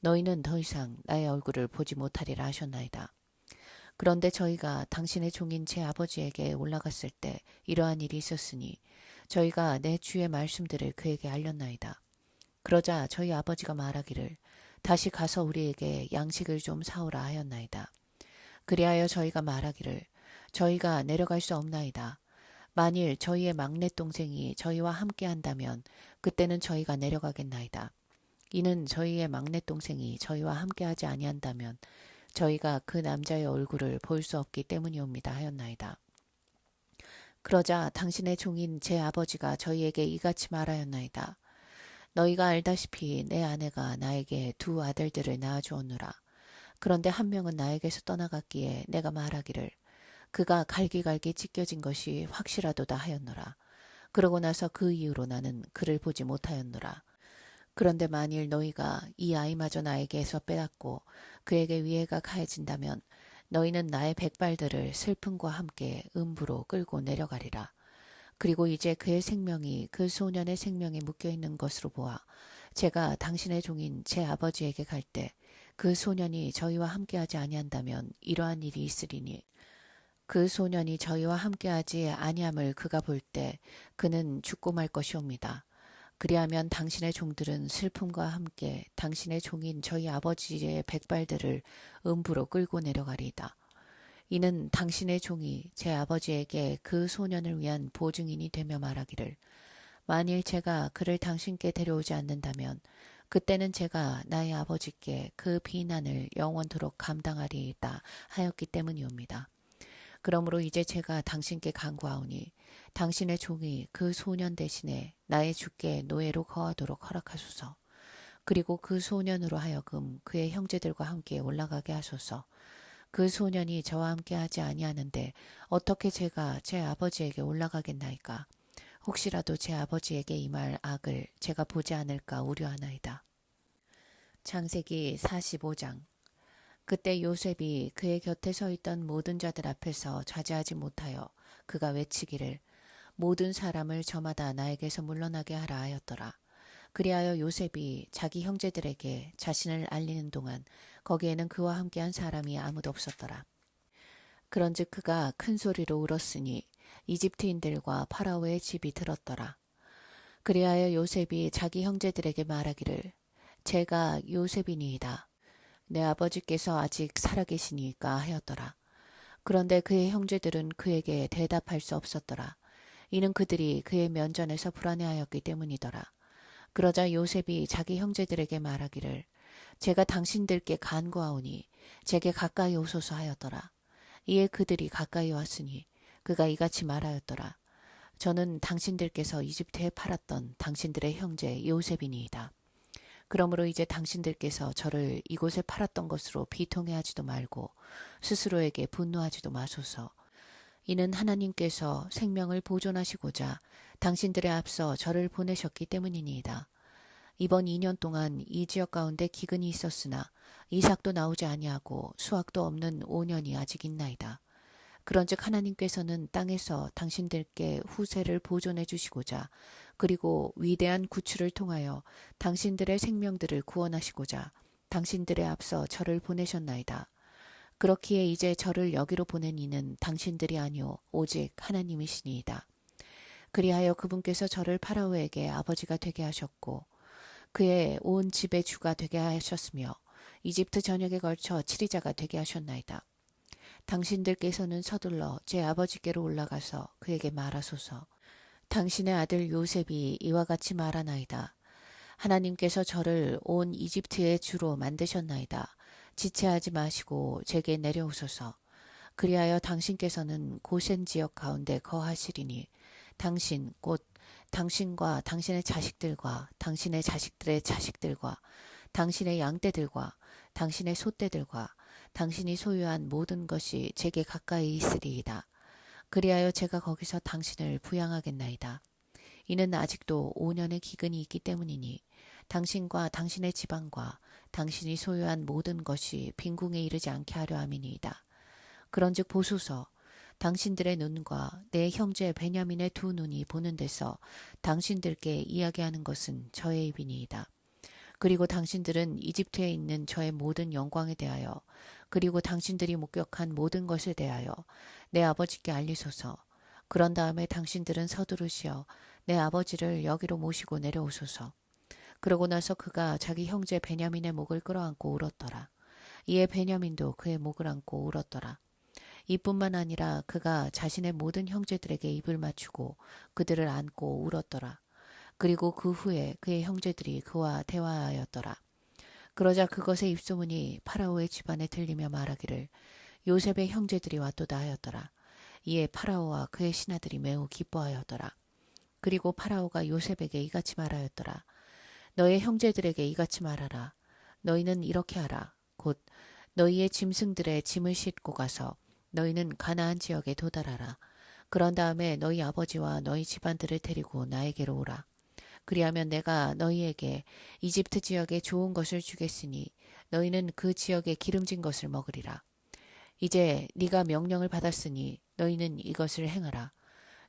너희는 더 이상 나의 얼굴을 보지 못하리라 하셨나이다. 그런데 저희가 당신의 종인 제 아버지에게 올라갔을 때 이러한 일이 있었으니 저희가 내 주의 말씀들을 그에게 알렸나이다. 그러자 저희 아버지가 말하기를 다시 가서 우리에게 양식을 좀 사오라 하였나이다. 그리하여 저희가 말하기를 저희가 내려갈 수 없나이다. 만일 저희의 막내 동생이 저희와 함께 한다면 그때는 저희가 내려가겠나이다. 이는 저희의 막내 동생이 저희와 함께 하지 아니한다면 저희가 그 남자의 얼굴을 볼 수 없기 때문이옵니다 하였나이다. 그러자 당신의 종인 제 아버지가 저희에게 이같이 말하였나이다. 너희가 알다시피 내 아내가 나에게 두 아들들을 낳아주었노라. 그런데 한 명은 나에게서 떠나갔기에 내가 말하기를 그가 갈기갈기 찢겨진 것이 확실하도다 하였노라. 그러고 나서 그 이후로 나는 그를 보지 못하였노라. 그런데 만일 너희가 이 아이마저 나에게서 빼앗고 그에게 위해가 가해진다면 너희는 나의 백발들을 슬픔과 함께 음부로 끌고 내려가리라. 그리고 이제 그의 생명이 그 소년의 생명에 묶여있는 것으로 보아 제가 당신의 종인 제 아버지에게 갈 때 그 소년이 저희와 함께하지 아니한다면 이러한 일이 있으리니 그 소년이 저희와 함께하지 아니함을 그가 볼 때 그는 죽고 말 것이옵니다. 그리하면 당신의 종들은 슬픔과 함께 당신의 종인 저희 아버지의 백발들을 음부로 끌고 내려가리이다. 이는 당신의 종이 제 아버지에게 그 소년을 위한 보증인이 되며 말하기를 만일 제가 그를 당신께 데려오지 않는다면 그때는 제가 나의 아버지께 그 비난을 영원토록 감당하리이다 하였기 때문이옵니다. 그러므로 이제 제가 당신께 간구하오니 당신의 종이 그 소년 대신에 나의 주께 노예로 거하도록 허락하소서. 그리고 그 소년으로 하여금 그의 형제들과 함께 올라가게 하소서. 그 소년이 저와 함께 하지 아니하는데 어떻게 제가 제 아버지에게 올라가겠나이까. 혹시라도 제 아버지에게 임할 악을 제가 보지 않을까 우려하나이다. 창세기 45장. 그때 요셉이 그의 곁에 서 있던 모든 자들 앞에서 자제하지 못하여 그가 외치기를 모든 사람을 저마다 나에게서 물러나게 하라 하였더라. 그리하여 요셉이 자기 형제들에게 자신을 알리는 동안 거기에는 그와 함께한 사람이 아무도 없었더라. 그런즉 그가 큰 소리로 울었으니 이집트인들과 파라오의 집이 들었더라. 그리하여 요셉이 자기 형제들에게 말하기를 제가 요셉이니이다. 내 아버지께서 아직 살아계시니까 하였더라. 그런데 그의 형제들은 그에게 대답할 수 없었더라. 이는 그들이 그의 면전에서 불안해하였기 때문이더라. 그러자 요셉이 자기 형제들에게 말하기를 제가 당신들께 간구하오니 제게 가까이 오소서 하였더라. 이에 그들이 가까이 왔으니 그가 이같이 말하였더라. 저는 당신들께서 이집트에 팔았던 당신들의 형제 요셉이니이다. 그러므로 이제 당신들께서 저를 이곳에 팔았던 것으로 비통해하지도 말고 스스로에게 분노하지도 마소서. 이는 하나님께서 생명을 보존하시고자 당신들의 앞서 저를 보내셨기 때문이니이다. 이번 2년 동안 이 지역 가운데 기근이 있었으나 이삭도 나오지 아니하고 수확도 없는 5년이 아직 있나이다. 그런즉 하나님께서는 땅에서 당신들께 후세를 보존해 주시고자 그리고 위대한 구출을 통하여 당신들의 생명들을 구원하시고자 당신들의 앞서 저를 보내셨나이다. 그렇기에 이제 저를 여기로 보낸 이는 당신들이 아니오 오직 하나님이시니이다. 그리하여 그분께서 저를 파라오에게 아버지가 되게 하셨고 그의 온 집의 주가 되게 하셨으며 이집트 전역에 걸쳐 치리자가 되게 하셨나이다. 당신들께서는 서둘러 제 아버지께로 올라가서 그에게 말하소서. 당신의 아들 요셉이 이와 같이 말하나이다. 하나님께서 저를 온 이집트의 주로 만드셨나이다. 지체하지 마시고 제게 내려오소서. 그리하여 당신께서는 고센 지역 가운데 거하시리니 당신 곧 당신과 당신의 자식들과 당신의 자식들의 자식들과 당신의 양떼들과 당신의 소떼들과 당신이 소유한 모든 것이 제게 가까이 있으리이다. 그리하여 제가 거기서 당신을 부양하겠나이다. 이는 아직도 5년의 기근이 있기 때문이니 당신과 당신의 지방과 당신이 소유한 모든 것이 빈궁에 이르지 않게 하려 함이니이다. 그런즉 보소서 당신들의 눈과 내 형제 베냐민의 두 눈이 보는 데서 당신들께 이야기하는 것은 저의 입이니이다. 그리고 당신들은 이집트에 있는 저의 모든 영광에 대하여 그리고 당신들이 목격한 모든 것에 대하여 내 아버지께 알리소서. 그런 다음에 당신들은 서두르시어 내 아버지를 여기로 모시고 내려오소서. 그러고 나서 그가 자기 형제 베냐민의 목을 끌어안고 울었더라. 이에 베냐민도 그의 목을 안고 울었더라. 이뿐만 아니라 그가 자신의 모든 형제들에게 입을 맞추고 그들을 안고 울었더라. 그리고 그 후에 그의 형제들이 그와 대화하였더라. 그러자 그것의 입소문이 파라오의 집안에 들리며 말하기를 요셉의 형제들이 왔도다 하였더라. 이에 파라오와 그의 신하들이 매우 기뻐하였더라. 그리고 파라오가 요셉에게 이같이 말하였더라. 너의 형제들에게 이같이 말하라. 너희는 이렇게 하라. 곧 너희의 짐승들의 짐을 싣고 가서 너희는 가나안 지역에 도달하라. 그런 다음에 너희 아버지와 너희 집안들을 데리고 나에게로 오라. 그리하면 내가 너희에게 이집트 지역에 좋은 것을 주겠으니 너희는 그 지역에 기름진 것을 먹으리라. 이제 네가 명령을 받았으니 너희는 이것을 행하라.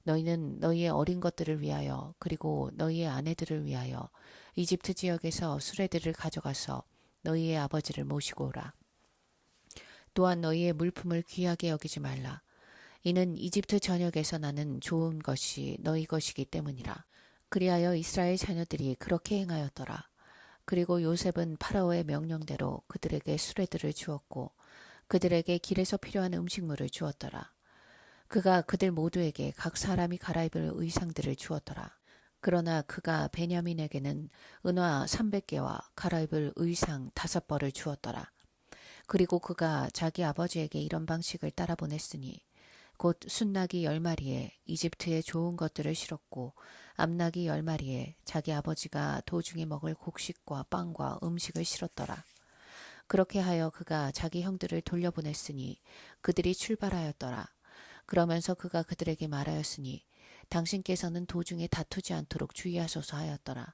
너희는 너희의 어린 것들을 위하여 그리고 너희의 아내들을 위하여 이집트 지역에서 수레들을 가져가서 너희의 아버지를 모시고 오라. 또한 너희의 물품을 귀하게 여기지 말라. 이는 이집트 전역에서 나는 좋은 것이 너희 것이기 때문이라. 그리하여 이스라엘 자녀들이 그렇게 행하였더라. 그리고 요셉은 파라오의 명령대로 그들에게 수레들을 주었고 그들에게 길에서 필요한 음식물을 주었더라. 그가 그들 모두에게 각 사람이 갈아입을 의상들을 주었더라. 그러나 그가 베냐민에게는 은화 300개와 갈아입을 의상 5벌을 주었더라. 그리고 그가 자기 아버지에게 이런 방식을 따라 보냈으니 곧 순나기 10마리에 이집트의 좋은 것들을 실었고 암나기 10마리에 자기 아버지가 도중에 먹을 곡식과 빵과 음식을 실었더라. 그렇게 하여 그가 자기 형들을 돌려보냈으니 그들이 출발하였더라. 그러면서 그가 그들에게 말하였으니 당신께서는 도중에 다투지 않도록 주의하소서 하였더라.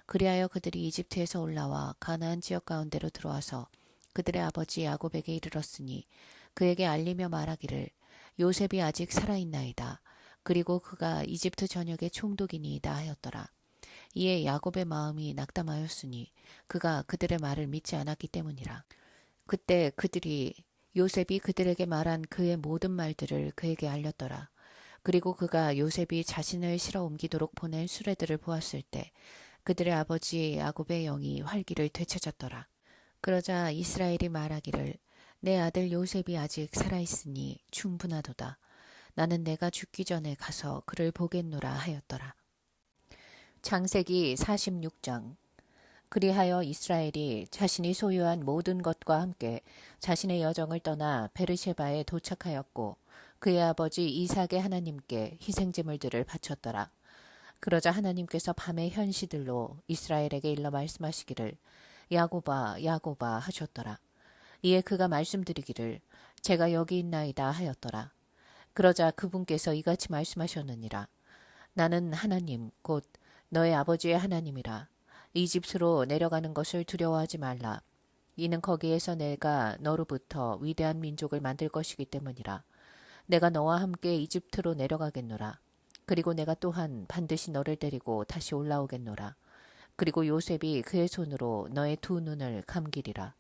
그리하여 그들이 이집트에서 올라와 가나안 지역 가운데로 들어와서 그들의 아버지 야곱에게 이르렀으니 그에게 알리며 말하기를 요셉이 아직 살아있나이다. 그리고 그가 이집트 전역의 총독이니이다 하였더라. 이에 야곱의 마음이 낙담하였으니 그가 그들의 말을 믿지 않았기 때문이라. 그때 그들이 요셉이 그들에게 말한 그의 모든 말들을 그에게 알렸더라. 그리고 그가 요셉이 자신을 실어 옮기도록 보낸 수레들을 보았을 때 그들의 아버지 야곱의 영이 활기를 되찾았더라. 그러자 이스라엘이 말하기를 내 아들 요셉이 아직 살아있으니 충분하도다. 나는 내가 죽기 전에 가서 그를 보겠노라 하였더라. 창세기 46장. 그리하여 이스라엘이 자신이 소유한 모든 것과 함께 자신의 여정을 떠나 베르셰바에 도착하였고 그의 아버지 이삭의 하나님께 희생제물들을 바쳤더라. 그러자 하나님께서 밤의 현시들로 이스라엘에게 일러 말씀하시기를 야곱아 야곱아 하셨더라. 이에 그가 말씀드리기를 제가 여기 있나이다 하였더라. 그러자 그분께서 이같이 말씀하셨느니라. 나는 하나님 곧 너의 아버지의 하나님이라. 이집트로 내려가는 것을 두려워하지 말라. 이는 거기에서 내가 너로부터 위대한 민족을 만들 것이기 때문이라. 내가 너와 함께 이집트로 내려가겠노라. 그리고 내가 또한 반드시 너를 데리고 다시 올라오겠노라. 그리고 요셉이 그의 손으로 너의 두 눈을 감기리라.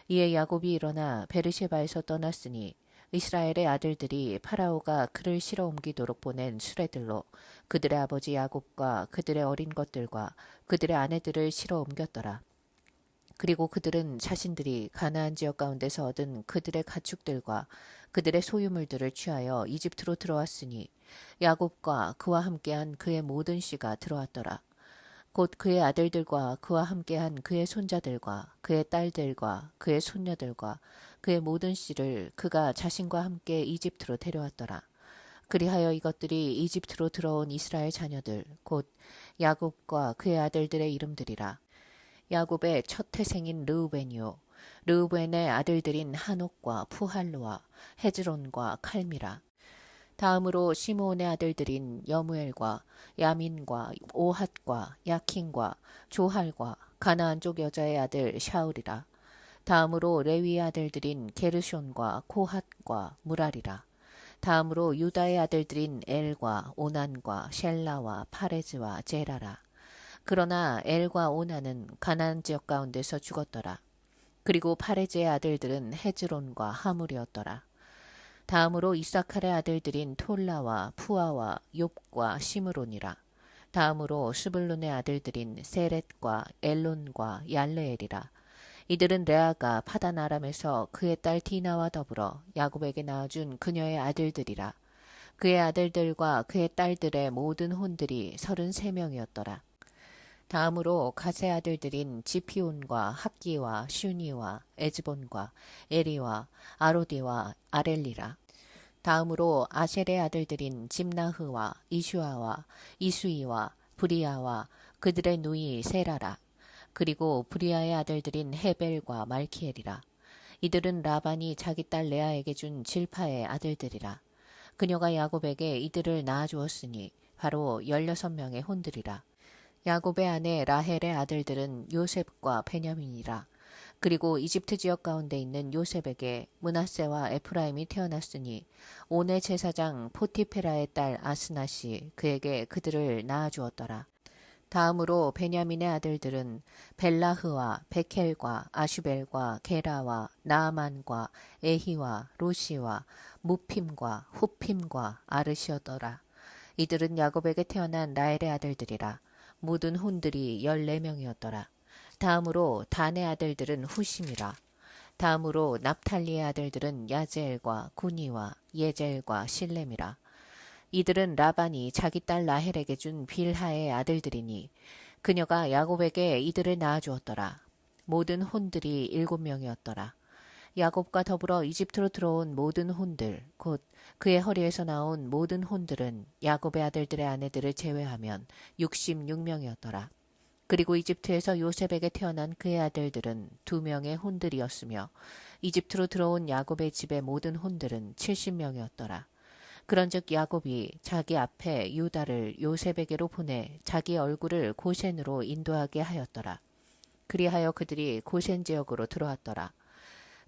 이에 야곱이 일어나 베르셰바에서 떠났으니 이스라엘의 아들들이 파라오가 그를 실어 옮기도록 보낸 수레들로 그들의 아버지 야곱과 그들의 어린 것들과 그들의 아내들을 실어 옮겼더라. 그리고 그들은 자신들이 가나안 지역 가운데서 얻은 그들의 가축들과 그들의 소유물들을 취하여 이집트로 들어왔으니 야곱과 그와 함께한 그의 모든 씨가 들어왔더라. 곧 그의 아들들과 그와 함께한 그의 손자들과 그의 딸들과 그의 손녀들과 그의 모든 씨를 그가 자신과 함께 이집트로 데려왔더라. 그리하여 이것들이 이집트로 들어온 이스라엘 자녀들 곧 야곱과 그의 아들들의 이름들이라. 야곱의 첫 태생인 르우벤이요 르우벤의 아들들인 하녹과 푸할루와 헤즈론과 칼미라. 다음으로 시므온의 아들들인 여무엘과 야민과 오핫과 야킨과 조할과 가나안 쪽 여자의 아들 샤울이라. 다음으로 레위의 아들들인 게르숤과 코핫과 무랄이라. 다음으로 유다의 아들들인 엘과 오난과 셸라와 파레즈와 제라라. 그러나 엘과 오난은 가나안 지역 가운데서 죽었더라. 그리고 파레즈의 아들들은 헤즈론과 하물이었더라. 다음으로 이사칼의 아들들인 톨라와 푸아와 욥과 시므론이라. 다음으로 스불룬의 아들들인 세렛과 엘론과 얄레엘이라. 이들은 레아가 파단 아람에서 그의 딸 디나와 더불어 야곱에게 낳아준 그녀의 아들들이라. 그의 아들들과 그의 딸들의 모든 혼들이 33명이었더라. 다음으로 가세 아들들인 지피온과 학기와 슈니와 에즈본과 에리와 아로디와 아렐리라. 다음으로 아셀의 아들들인 짐나흐와 이슈아와 이수이와 브리아와 그들의 누이 세라라. 그리고 브리아의 아들들인 헤벨과 말키엘이라. 이들은 라반이 자기 딸 레아에게 준 질파의 아들들이라. 그녀가 야곱에게 이들을 낳아주었으니 바로 16명의 혼들이라. 야곱의 아내 라헬의 아들들은 요셉과 베냐민이라. 그리고 이집트 지역 가운데 있는 요셉에게 므낫세와 에프라임이 태어났으니 온의 제사장 포티페라의 딸 아스낫이 그에게 그들을 낳아주었더라. 다음으로 베냐민의 아들들은 벨라흐와 베켈과 아슈벨과 게라와 나아만과 에히와 로시와 무핌과 후핌과 아르시었더라. 이들은 야곱에게 태어난 라헬의 아들들이라. 모든 혼들이 14명이었더라. 다음으로 단의 아들들은 후심이라. 다음으로 납탈리의 아들들은 야제엘과 구니와 예젤과 실렘이라. 이들은 라반이 자기 딸 라헬에게 준 빌하의 아들들이니 그녀가 야곱에게 이들을 낳아주었더라. 모든 혼들이 7명이었더라. 야곱과 더불어 이집트로 들어온 모든 혼들, 곧 그의 허리에서 나온 모든 혼들은 야곱의 아들들의 아내들을 제외하면 66명이었더라. 그리고 이집트에서 요셉에게 태어난 그의 아들들은 2명의 혼들이었으며 이집트로 들어온 야곱의 집의 모든 혼들은 70명이었더라. 그런즉 야곱이 자기 앞에 유다를 요셉에게로 보내 자기 얼굴을 고센으로 인도하게 하였더라. 그리하여 그들이 고센 지역으로 들어왔더라.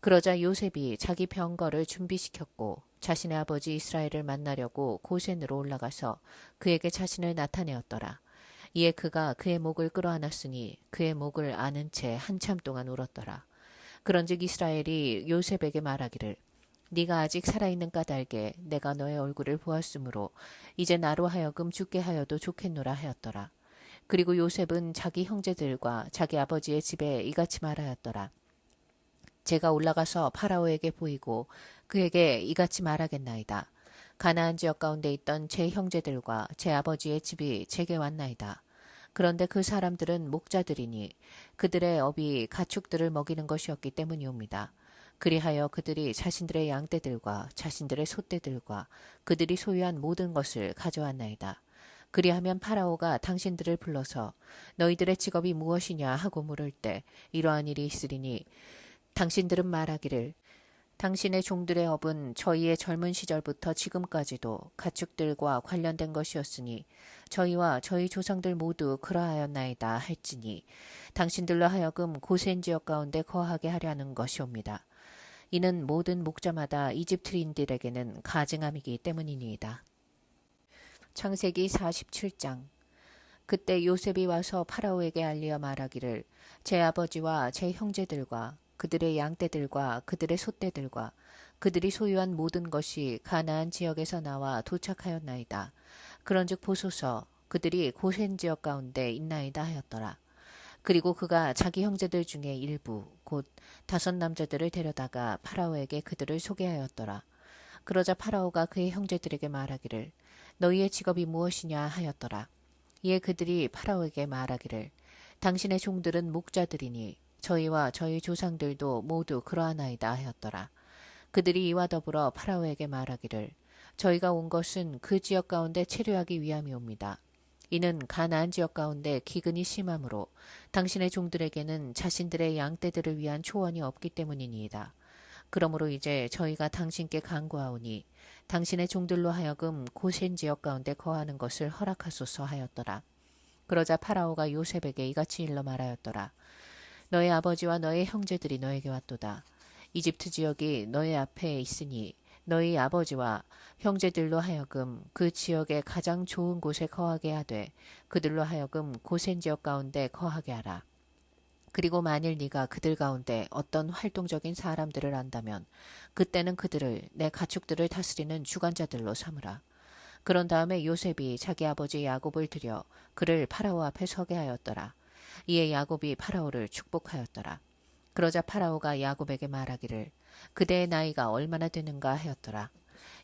그러자 요셉이 자기 병거를 준비시켰고 자신의 아버지 이스라엘을 만나려고 고센으로 올라가서 그에게 자신을 나타내었더라. 이에 그가 그의 목을 끌어안았으니 그의 목을 아는 채 한참 동안 울었더라. 그런즉 이스라엘이 요셉에게 말하기를 네가 아직 살아있는 까닭에 내가 너의 얼굴을 보았으므로 이제 나로 하여금 죽게 하여도 좋겠노라 하였더라. 그리고 요셉은 자기 형제들과 자기 아버지의 집에 이같이 말하였더라. 제가 올라가서 파라오에게 보이고 그에게 이같이 말하겠나이다. 가나안 지역 가운데 있던 제 형제들과 제 아버지의 집이 제게 왔나이다. 그런데 그 사람들은 목자들이니 그들의 업이 가축들을 먹이는 것이었기 때문이옵니다. 그리하여 그들이 자신들의 양떼들과 자신들의 소떼들과 그들이 소유한 모든 것을 가져왔나이다. 그리하면 파라오가 당신들을 불러서 너희들의 직업이 무엇이냐 하고 물을 때 이러한 일이 있으리니 당신들은 말하기를 당신의 종들의 업은 저희의 젊은 시절부터 지금까지도 가축들과 관련된 것이었으니 저희와 저희 조상들 모두 그러하였나이다 할지니 당신들로 하여금 고센 지역 가운데 거하게 하려는 것이옵니다. 이는 모든 목자마다 이집트인들에게는 가증함이기 때문이니이다. 창세기 47장. 그때 요셉이 와서 파라오에게 알리어 말하기를 제 아버지와 제 형제들과 그들의 양떼들과 그들의 소떼들과 그들이 소유한 모든 것이 가나안 지역에서 나와 도착하였나이다. 그런즉 보소서 그들이 고센 지역 가운데 있나이다 하였더라. 그리고 그가 자기 형제들 중에 일부 곧 5 남자들을 데려다가 파라오에게 그들을 소개하였더라. 그러자 파라오가 그의 형제들에게 말하기를 너희의 직업이 무엇이냐 하였더라. 이에 그들이 파라오에게 말하기를 당신의 종들은 목자들이니 저희와 저희 조상들도 모두 그러하나이다 하였더라. 그들이 이와 더불어 파라오에게 말하기를 저희가 온 것은 그 지역 가운데 체류하기 위함이옵니다. 이는 가나안 지역 가운데 기근이 심하므로 당신의 종들에게는 자신들의 양떼들을 위한 초원이 없기 때문이니이다. 그러므로 이제 저희가 당신께 간구하오니 당신의 종들로 하여금 고센 지역 가운데 거하는 것을 허락하소서 하였더라. 그러자 파라오가 요셉에게 이같이 일러 말하였더라. 너의 아버지와 너의 형제들이 너에게 왔도다. 이집트 지역이 너의 앞에 있으니 너희 아버지와 형제들로 하여금 그 지역의 가장 좋은 곳에 거하게 하되 그들로 하여금 고센 지역 가운데 거하게 하라. 그리고 만일 네가 그들 가운데 어떤 활동적인 사람들을 안다면 그때는 그들을 내 가축들을 다스리는 주관자들로 삼으라. 그런 다음에 요셉이 자기 아버지 야곱을 들여 그를 파라오 앞에 서게 하였더라. 이에 야곱이 파라오를 축복하였더라. 그러자 파라오가 야곱에게 말하기를 그대의 나이가 얼마나 되는가 하였더라.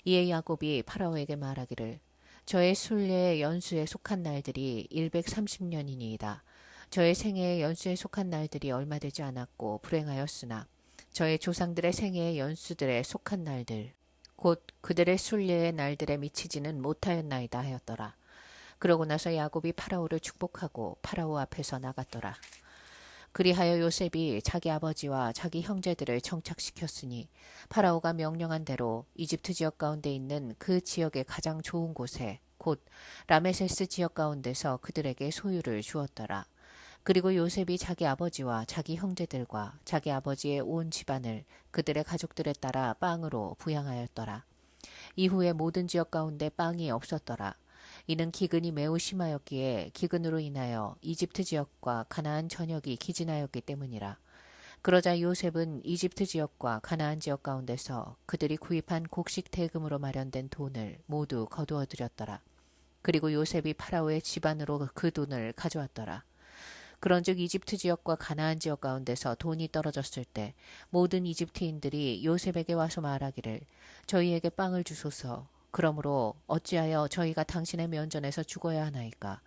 이에 야곱이 파라오에게 말하기를 저의 순례의 연수에 속한 날들이 130년이니이다. 저의 생애의 연수에 속한 날들이 얼마 되지 않았고 불행하였으나 저의 조상들의 생애의 연수들에 속한 날들 곧 그들의 순례의 날들에 미치지는 못하였나이다 하였더라. 그러고 나서 야곱이 파라오를 축복하고 파라오 앞에서 나갔더라. 그리하여 요셉이 자기 아버지와 자기 형제들을 정착시켰으니 파라오가 명령한 대로 이집트 지역 가운데 있는 그 지역의 가장 좋은 곳에 곧 라메세스 지역 가운데서 그들에게 소유를 주었더라. 그리고 요셉이 자기 아버지와 자기 형제들과 자기 아버지의 온 집안을 그들의 가족들에 따라 빵으로 부양하였더라. 이후에 모든 지역 가운데 빵이 없었더라. 이는 기근이 매우 심하였기에 기근으로 인하여 이집트 지역과 가나안 전역이 기진하였기 때문이라. 그러자 요셉은 이집트 지역과 가나안 지역 가운데서 그들이 구입한 곡식 대금으로 마련된 돈을 모두 거두어 들였더라. 그리고 요셉이 파라오의 집안으로 그 돈을 가져왔더라. 그런즉 이집트 지역과 가나안 지역 가운데서 돈이 떨어졌을 때 모든 이집트인들이 요셉에게 와서 말하기를 저희에게 빵을 주소서. 그러므로 어찌하여 저희가 당신의 면전에서 죽어야 하나이까.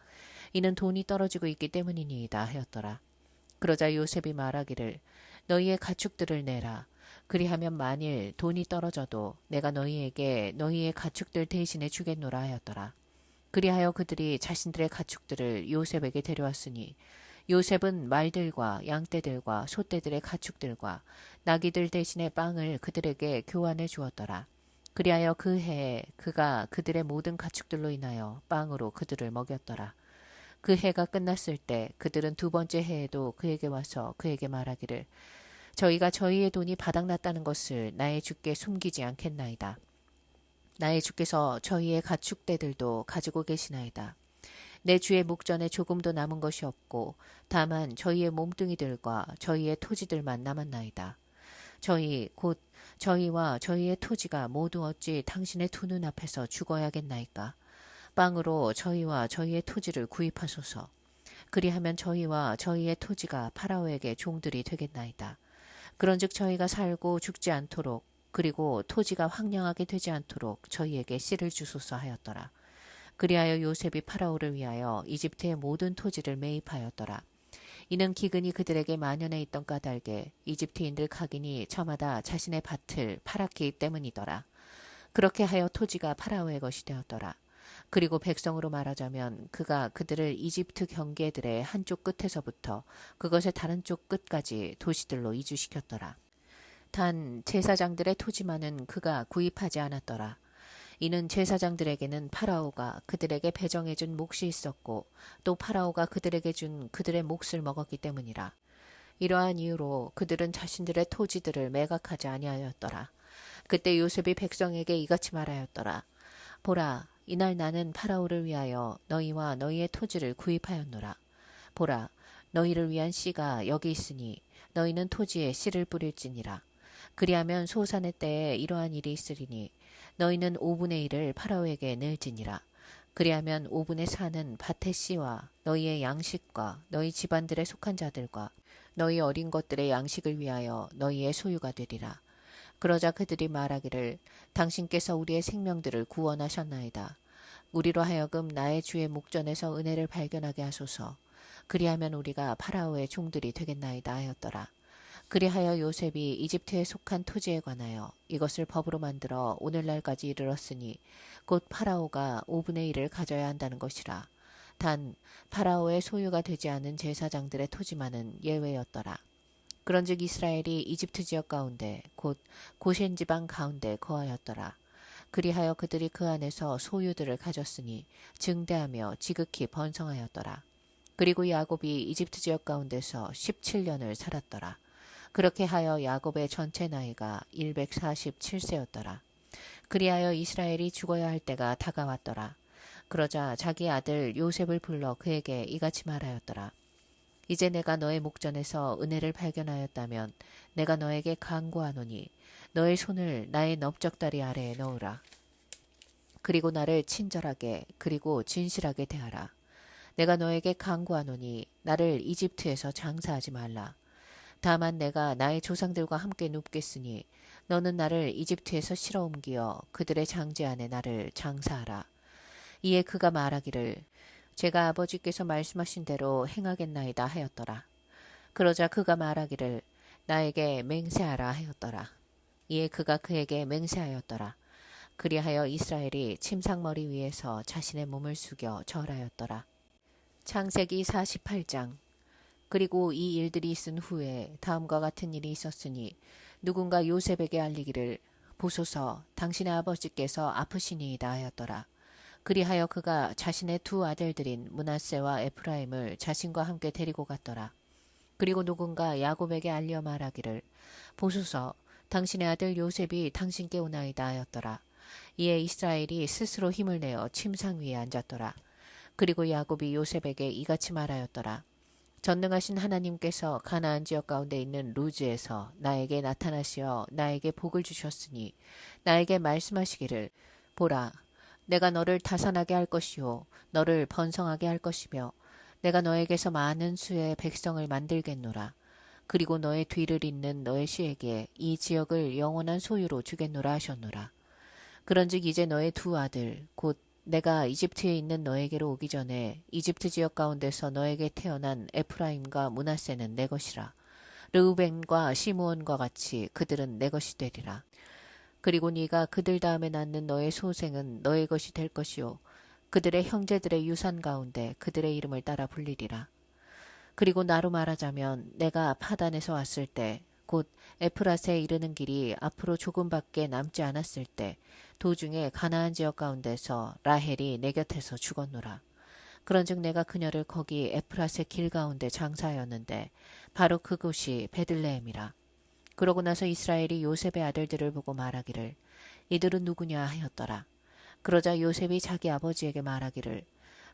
이는 돈이 떨어지고 있기 때문이니이다 하였더라. 그러자 요셉이 말하기를 너희의 가축들을 내라. 그리하면 만일 돈이 떨어져도 내가 너희에게 너희의 가축들 대신에 주겠노라 하였더라. 그리하여 그들이 자신들의 가축들을 요셉에게 데려왔으니 요셉은 말들과 양떼들과 소떼들의 가축들과 나귀들 대신에 빵을 그들에게 교환해 주었더라. 그리하여 그 해에 그가 그들의 모든 가축들로 인하여 빵으로 그들을 먹였더라. 그 해가 끝났을 때 그들은 두 번째 해에도 그에게 와서 그에게 말하기를 저희가 저희의 돈이 바닥났다는 것을 나의 주께 숨기지 않겠나이다. 나의 주께서 저희의 가축대들도 가지고 계시나이다. 내 주의 목전에 조금도 남은 것이 없고 다만 저희의 몸뚱이들과 저희의 토지들만 남았나이다. 저희 곧 저희와 저희의 토지가 모두 어찌 당신의 두 눈 앞에서 죽어야겠나이까. 빵으로 저희와 저희의 토지를 구입하소서. 그리하면 저희와 저희의 토지가 파라오에게 종들이 되겠나이다. 그런즉 저희가 살고 죽지 않도록 그리고 토지가 황량하게 되지 않도록 저희에게 씨를 주소서 하였더라. 그리하여 요셉이 파라오를 위하여 이집트의 모든 토지를 매입하였더라. 이는 기근이 그들에게 만연해 있던 까닭에 이집트인들 각인이 저마다 자신의 밭을 팔았기 때문이더라. 그렇게 하여 토지가 파라오의 것이 되었더라. 그리고 백성으로 말하자면 그가 그들을 이집트 경계들의 한쪽 끝에서부터 그것의 다른 쪽 끝까지 도시들로 이주시켰더라. 단 제사장들의 토지만은 그가 구입하지 않았더라. 이는 제사장들에게는 파라오가 그들에게 배정해준 몫이 있었고 또 파라오가 그들에게 준 그들의 몫을 먹었기 때문이라. 이러한 이유로 그들은 자신들의 토지들을 매각하지 아니하였더라. 그때 요셉이 백성에게 이같이 말하였더라. 보라, 이날 나는 파라오를 위하여 너희와 너희의 토지를 구입하였노라. 보라, 너희를 위한 씨가 여기 있으니 너희는 토지에 씨를 뿌릴지니라. 그리하면 소산의 때에 이러한 일이 있으리니 너희는 5분의 1을 파라오에게 낼지니라. 그리하면 5분의 4는 밭의 씨와 너희의 양식과 너희 집안들에 속한 자들과 너희 어린 것들의 양식을 위하여 너희의 소유가 되리라. 그러자 그들이 말하기를 당신께서 우리의 생명들을 구원하셨나이다. 우리로 하여금 나의 주의 목전에서 은혜를 발견하게 하소서. 그리하면 우리가 파라오의 종들이 되겠나이다 하였더라. 그리하여 요셉이 이집트에 속한 토지에 관하여 이것을 법으로 만들어 오늘날까지 이르렀으니 곧 파라오가 5분의 1을 가져야 한다는 것이라. 단 파라오의 소유가 되지 않은 제사장들의 토지만은 예외였더라. 그런즉 이스라엘이 이집트 지역 가운데 곧 고센 지방 가운데 거하였더라. 그리하여 그들이 그 안에서 소유들을 가졌으니 증대하며 지극히 번성하였더라. 그리고 야곱이 이집트 지역 가운데서 17년을 살았더라. 그렇게 하여 야곱의 전체 나이가 147세였더라. 그리하여 이스라엘이 죽어야 할 때가 다가왔더라. 그러자 자기 아들 요셉을 불러 그에게 이같이 말하였더라. 이제 내가 너의 목전에서 은혜를 발견하였다면 내가 너에게 간구하노니 너의 손을 나의 넓적다리 아래에 넣으라. 그리고 나를 친절하게 그리고 진실하게 대하라. 내가 너에게 간구하노니 나를 이집트에서 장사하지 말라. 다만 내가 나의 조상들과 함께 눕겠으니 너는 나를 이집트에서 실어 옮기어 그들의 장제 안에 나를 장사하라. 이에 그가 말하기를 제가 아버지께서 말씀하신 대로 행하겠나이다 하였더라. 그러자 그가 말하기를 나에게 맹세하라 하였더라. 이에 그가 그에게 맹세하였더라. 그리하여 이스라엘이 침상머리 위에서 자신의 몸을 숙여 절하였더라. 창세기 48장. 그리고 이 일들이 있은 후에 다음과 같은 일이 있었으니 누군가 요셉에게 알리기를 보소서 당신의 아버지께서 아프시니이다 하였더라. 그리하여 그가 자신의 두 아들들인 므낫세와 에프라임을 자신과 함께 데리고 갔더라. 그리고 누군가 야곱에게 알려 말하기를 보소서 당신의 아들 요셉이 당신께 오나이다 하였더라. 이에 이스라엘이 스스로 힘을 내어 침상 위에 앉았더라. 그리고 야곱이 요셉에게 이같이 말하였더라. 전능하신 하나님께서 가나안 지역 가운데 있는 루즈에서 나에게 나타나시어 나에게 복을 주셨으니 나에게 말씀하시기를 보라 내가 너를 다산하게 할 것이요 너를 번성하게 할 것이며 내가 너에게서 많은 수의 백성을 만들겠노라. 그리고 너의 뒤를 잇는 너의 씨에게 이 지역을 영원한 소유로 주겠노라 하셨노라. 그런즉 이제 너의 두 아들 곧 내가 이집트에 있는 너에게로 오기 전에 이집트 지역 가운데서 너에게 태어난 에프라임과 므낫세는 내 것이라. 르우벤과 시므온과 같이 그들은 내 것이 되리라. 그리고 네가 그들 다음에 낳는 너의 소생은 너의 것이 될 것이요 그들의 형제들의 유산 가운데 그들의 이름을 따라 불리리라. 그리고 나로 말하자면 내가 파단에서 왔을 때 곧 에프라스에 이르는 길이 앞으로 조금밖에 남지 않았을 때 도중에 가나안 지역 가운데서 라헬이 내 곁에서 죽었노라. 그런즉 내가 그녀를 거기 에프라스의 길 가운데 장사하였는데 바로 그곳이 베들레헴이라. 그러고 나서 이스라엘이 요셉의 아들들을 보고 말하기를 이들은 누구냐 하였더라. 그러자 요셉이 자기 아버지에게 말하기를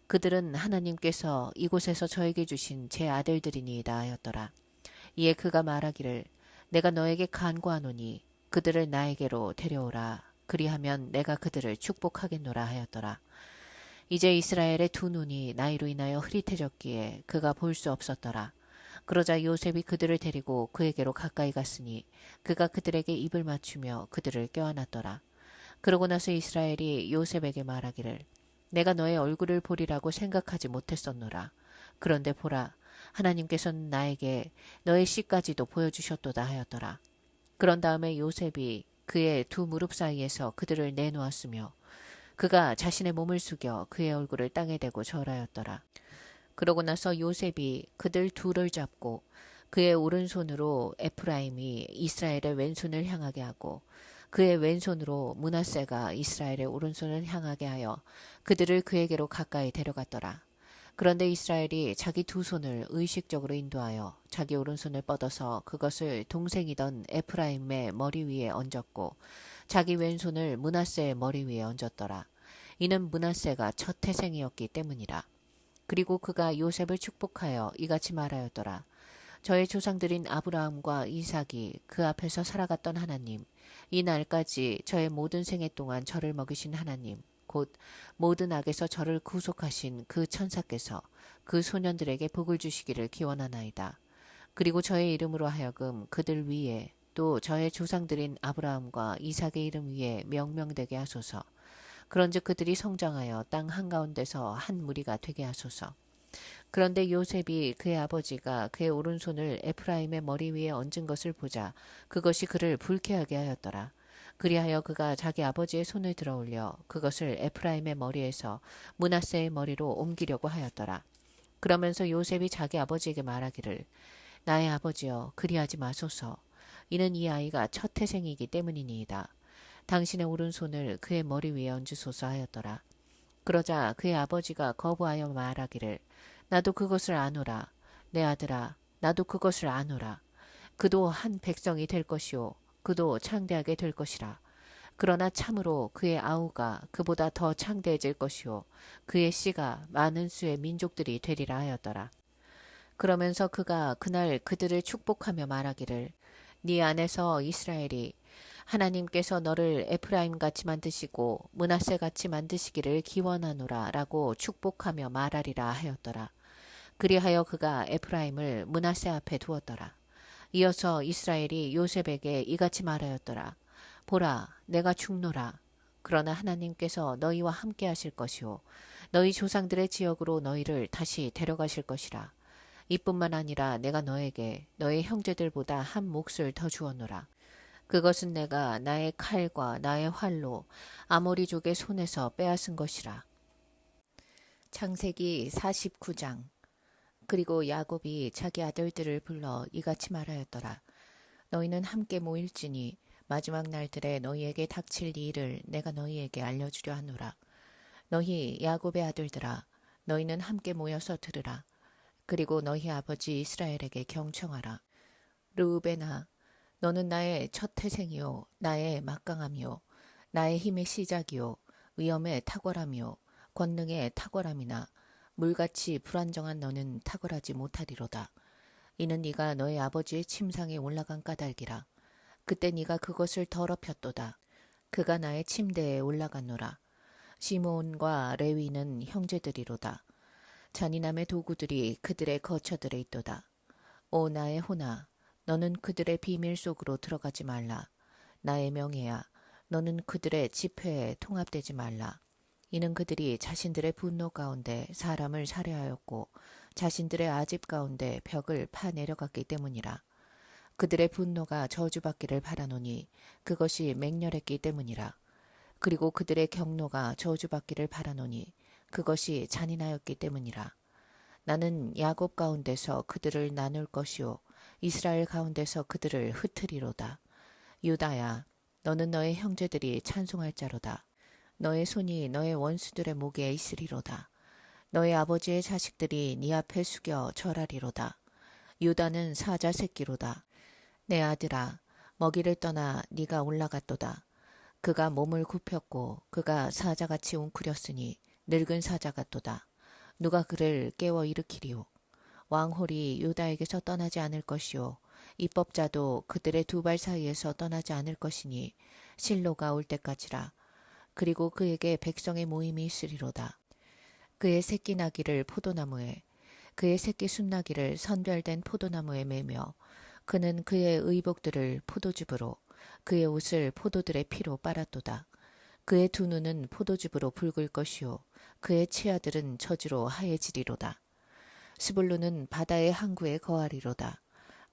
그들은 하나님께서 이곳에서 저에게 주신 제 아들들이니이다 하였더라. 이에 그가 말하기를 내가 너에게 간구하노니 그들을 나에게로 데려오라. 그리하면 내가 그들을 축복하겠노라 하였더라. 이제 이스라엘의 두 눈이 나이로 인하여 흐릿해졌기에 그가 볼 수 없었더라. 그러자 요셉이 그들을 데리고 그에게로 가까이 갔으니 그가 그들에게 입을 맞추며 그들을 껴안았더라. 그러고 나서 이스라엘이 요셉에게 말하기를 내가 너의 얼굴을 보리라고 생각하지 못했었노라. 그런데 보라 하나님께서는 나에게 너의 씨까지도 보여주셨도다 하였더라. 그런 다음에 요셉이 그의 두 무릎 사이에서 그들을 내놓았으며 그가 자신의 몸을 숙여 그의 얼굴을 땅에 대고 절하였더라. 그러고 나서 요셉이 그들 둘을 잡고 그의 오른손으로 에프라임이 이스라엘의 왼손을 향하게 하고 그의 왼손으로 므낫세가 이스라엘의 오른손을 향하게 하여 그들을 그에게로 가까이 데려갔더라. 그런데 이스라엘이 자기 두 손을 의식적으로 인도하여 자기 오른손을 뻗어서 그것을 동생이던 에프라임의 머리 위에 얹었고 자기 왼손을 므낫세의 머리 위에 얹었더라. 이는 므낫세가 첫 태생이었기 때문이라. 그리고 그가 요셉을 축복하여 이같이 말하였더라. 저의 조상들인 아브라함과 이삭이 그 앞에서 살아갔던 하나님, 이 날까지 저의 모든 생애 동안 저를 먹이신 하나님, 곧 모든 악에서 저를 구속하신 그 천사께서 그 소년들에게 복을 주시기를 기원하나이다. 그리고 저의 이름으로 하여금 그들 위에 또 저의 조상들인 아브라함과 이삭의 이름 위에 명명되게 하소서. 그런즉 그들이 성장하여 땅 한가운데서 한 무리가 되게 하소서. 그런데 요셉이 그의 아버지가 그의 오른손을 에프라임의 머리 위에 얹은 것을 보자 그것이 그를 불쾌하게 하였더라. 그리하여 그가 자기 아버지의 손을 들어올려 그것을 에프라임의 머리에서 므낫세의 머리로 옮기려고 하였더라. 그러면서 요셉이 자기 아버지에게 말하기를 나의 아버지여 그리하지 마소서. 이는 이 아이가 첫 태생이기 때문이니이다. 당신의 오른손을 그의 머리 위에 얹으소서 하였더라. 그러자 그의 아버지가 거부하여 말하기를 나도 그것을 아노라. 내 아들아 나도 그것을 아노라. 그도 한 백성이 될 것이요 그도 창대하게 될 것이라. 그러나 참으로 그의 아우가 그보다 더 창대해질 것이요 그의 씨가 많은 수의 민족들이 되리라 하였더라. 그러면서 그가 그날 그들을 축복하며 말하기를 네 안에서 이스라엘이 하나님께서 너를 에프라임같이 만드시고 므낫세같이 만드시기를 기원하노라 라고 축복하며 말하리라 하였더라. 그리하여 그가 에프라임을 므낫세 앞에 두었더라. 이어서 이스라엘이 요셉에게 이같이 말하였더라. 보라 내가 죽노라. 그러나 하나님께서 너희와 함께 하실 것이요 너희 조상들의 지역으로 너희를 다시 데려가실 것이라. 이뿐만 아니라 내가 너에게 너의 형제들보다 한 몫을 더 주었노라. 그것은 내가 나의 칼과 나의 활로 아모리족의 손에서 빼앗은 것이라. 창세기 49장. 그리고 야곱이 자기 아들들을 불러 이같이 말하였더라. 너희는 함께 모일지니 마지막 날들에 너희에게 닥칠 일을 내가 너희에게 알려주려 하노라. 너희 야곱의 아들들아, 너희는 함께 모여서 들으라. 그리고 너희 아버지 이스라엘에게 경청하라. 르우벤아, 너는 나의 첫 태생이요, 나의 막강함이요, 나의 힘의 시작이요, 위엄의 탁월함이요, 권능의 탁월함이나 물같이 불안정한 너는 탁월하지 못하리로다. 이는 네가 너의 아버지의 침상에 올라간 까닭이라. 그때 네가 그것을 더럽혔도다. 그가 나의 침대에 올라갔노라. 시므온과 레위는 형제들이로다. 잔인함의 도구들이 그들의 거처들에 있도다. 오 나의 혼아, 너는 그들의 비밀 속으로 들어가지 말라. 나의 명예야, 너는 그들의 집회에 통합되지 말라. 이는 그들이 자신들의 분노 가운데 사람을 살해하였고 자신들의 아집 가운데 벽을 파내려갔기 때문이라. 그들의 분노가 저주받기를 바라노니 그것이 맹렬했기 때문이라. 그리고 그들의 경노가 저주받기를 바라노니 그것이 잔인하였기 때문이라. 나는 야곱 가운데서 그들을 나눌 것이요 이스라엘 가운데서 그들을 흩으리로다. 유다야, 너는 너의 형제들이 찬송할 자로다. 너의 손이 너의 원수들의 목에 있으리로다. 너의 아버지의 자식들이 네 앞에 숙여 절하리로다. 유다는 사자 새끼로다. 내 아들아, 먹이를 떠나 네가 올라갔도다. 그가 몸을 굽혔고 그가 사자같이 웅크렸으니 늙은 사자 같도다. 누가 그를 깨워 일으키리오. 왕홀이 유다에게서 떠나지 않을 것이요 입법자도 그들의 두 발 사이에서 떠나지 않을 것이니 실로가 올 때까지라. 그리고 그에게 백성의 모임이 있으리로다. 그의 새끼 나귀를 포도나무에, 그의 새끼 순나귀를 선별된 포도나무에 매며 그는 그의 의복들을 포도즙으로, 그의 옷을 포도들의 피로 빨았도다. 그의 두 눈은 포도즙으로 붉을 것이요 그의 치아들은 저주로 하얘지리로다. 스불루는 바다의 항구에 거하리로다.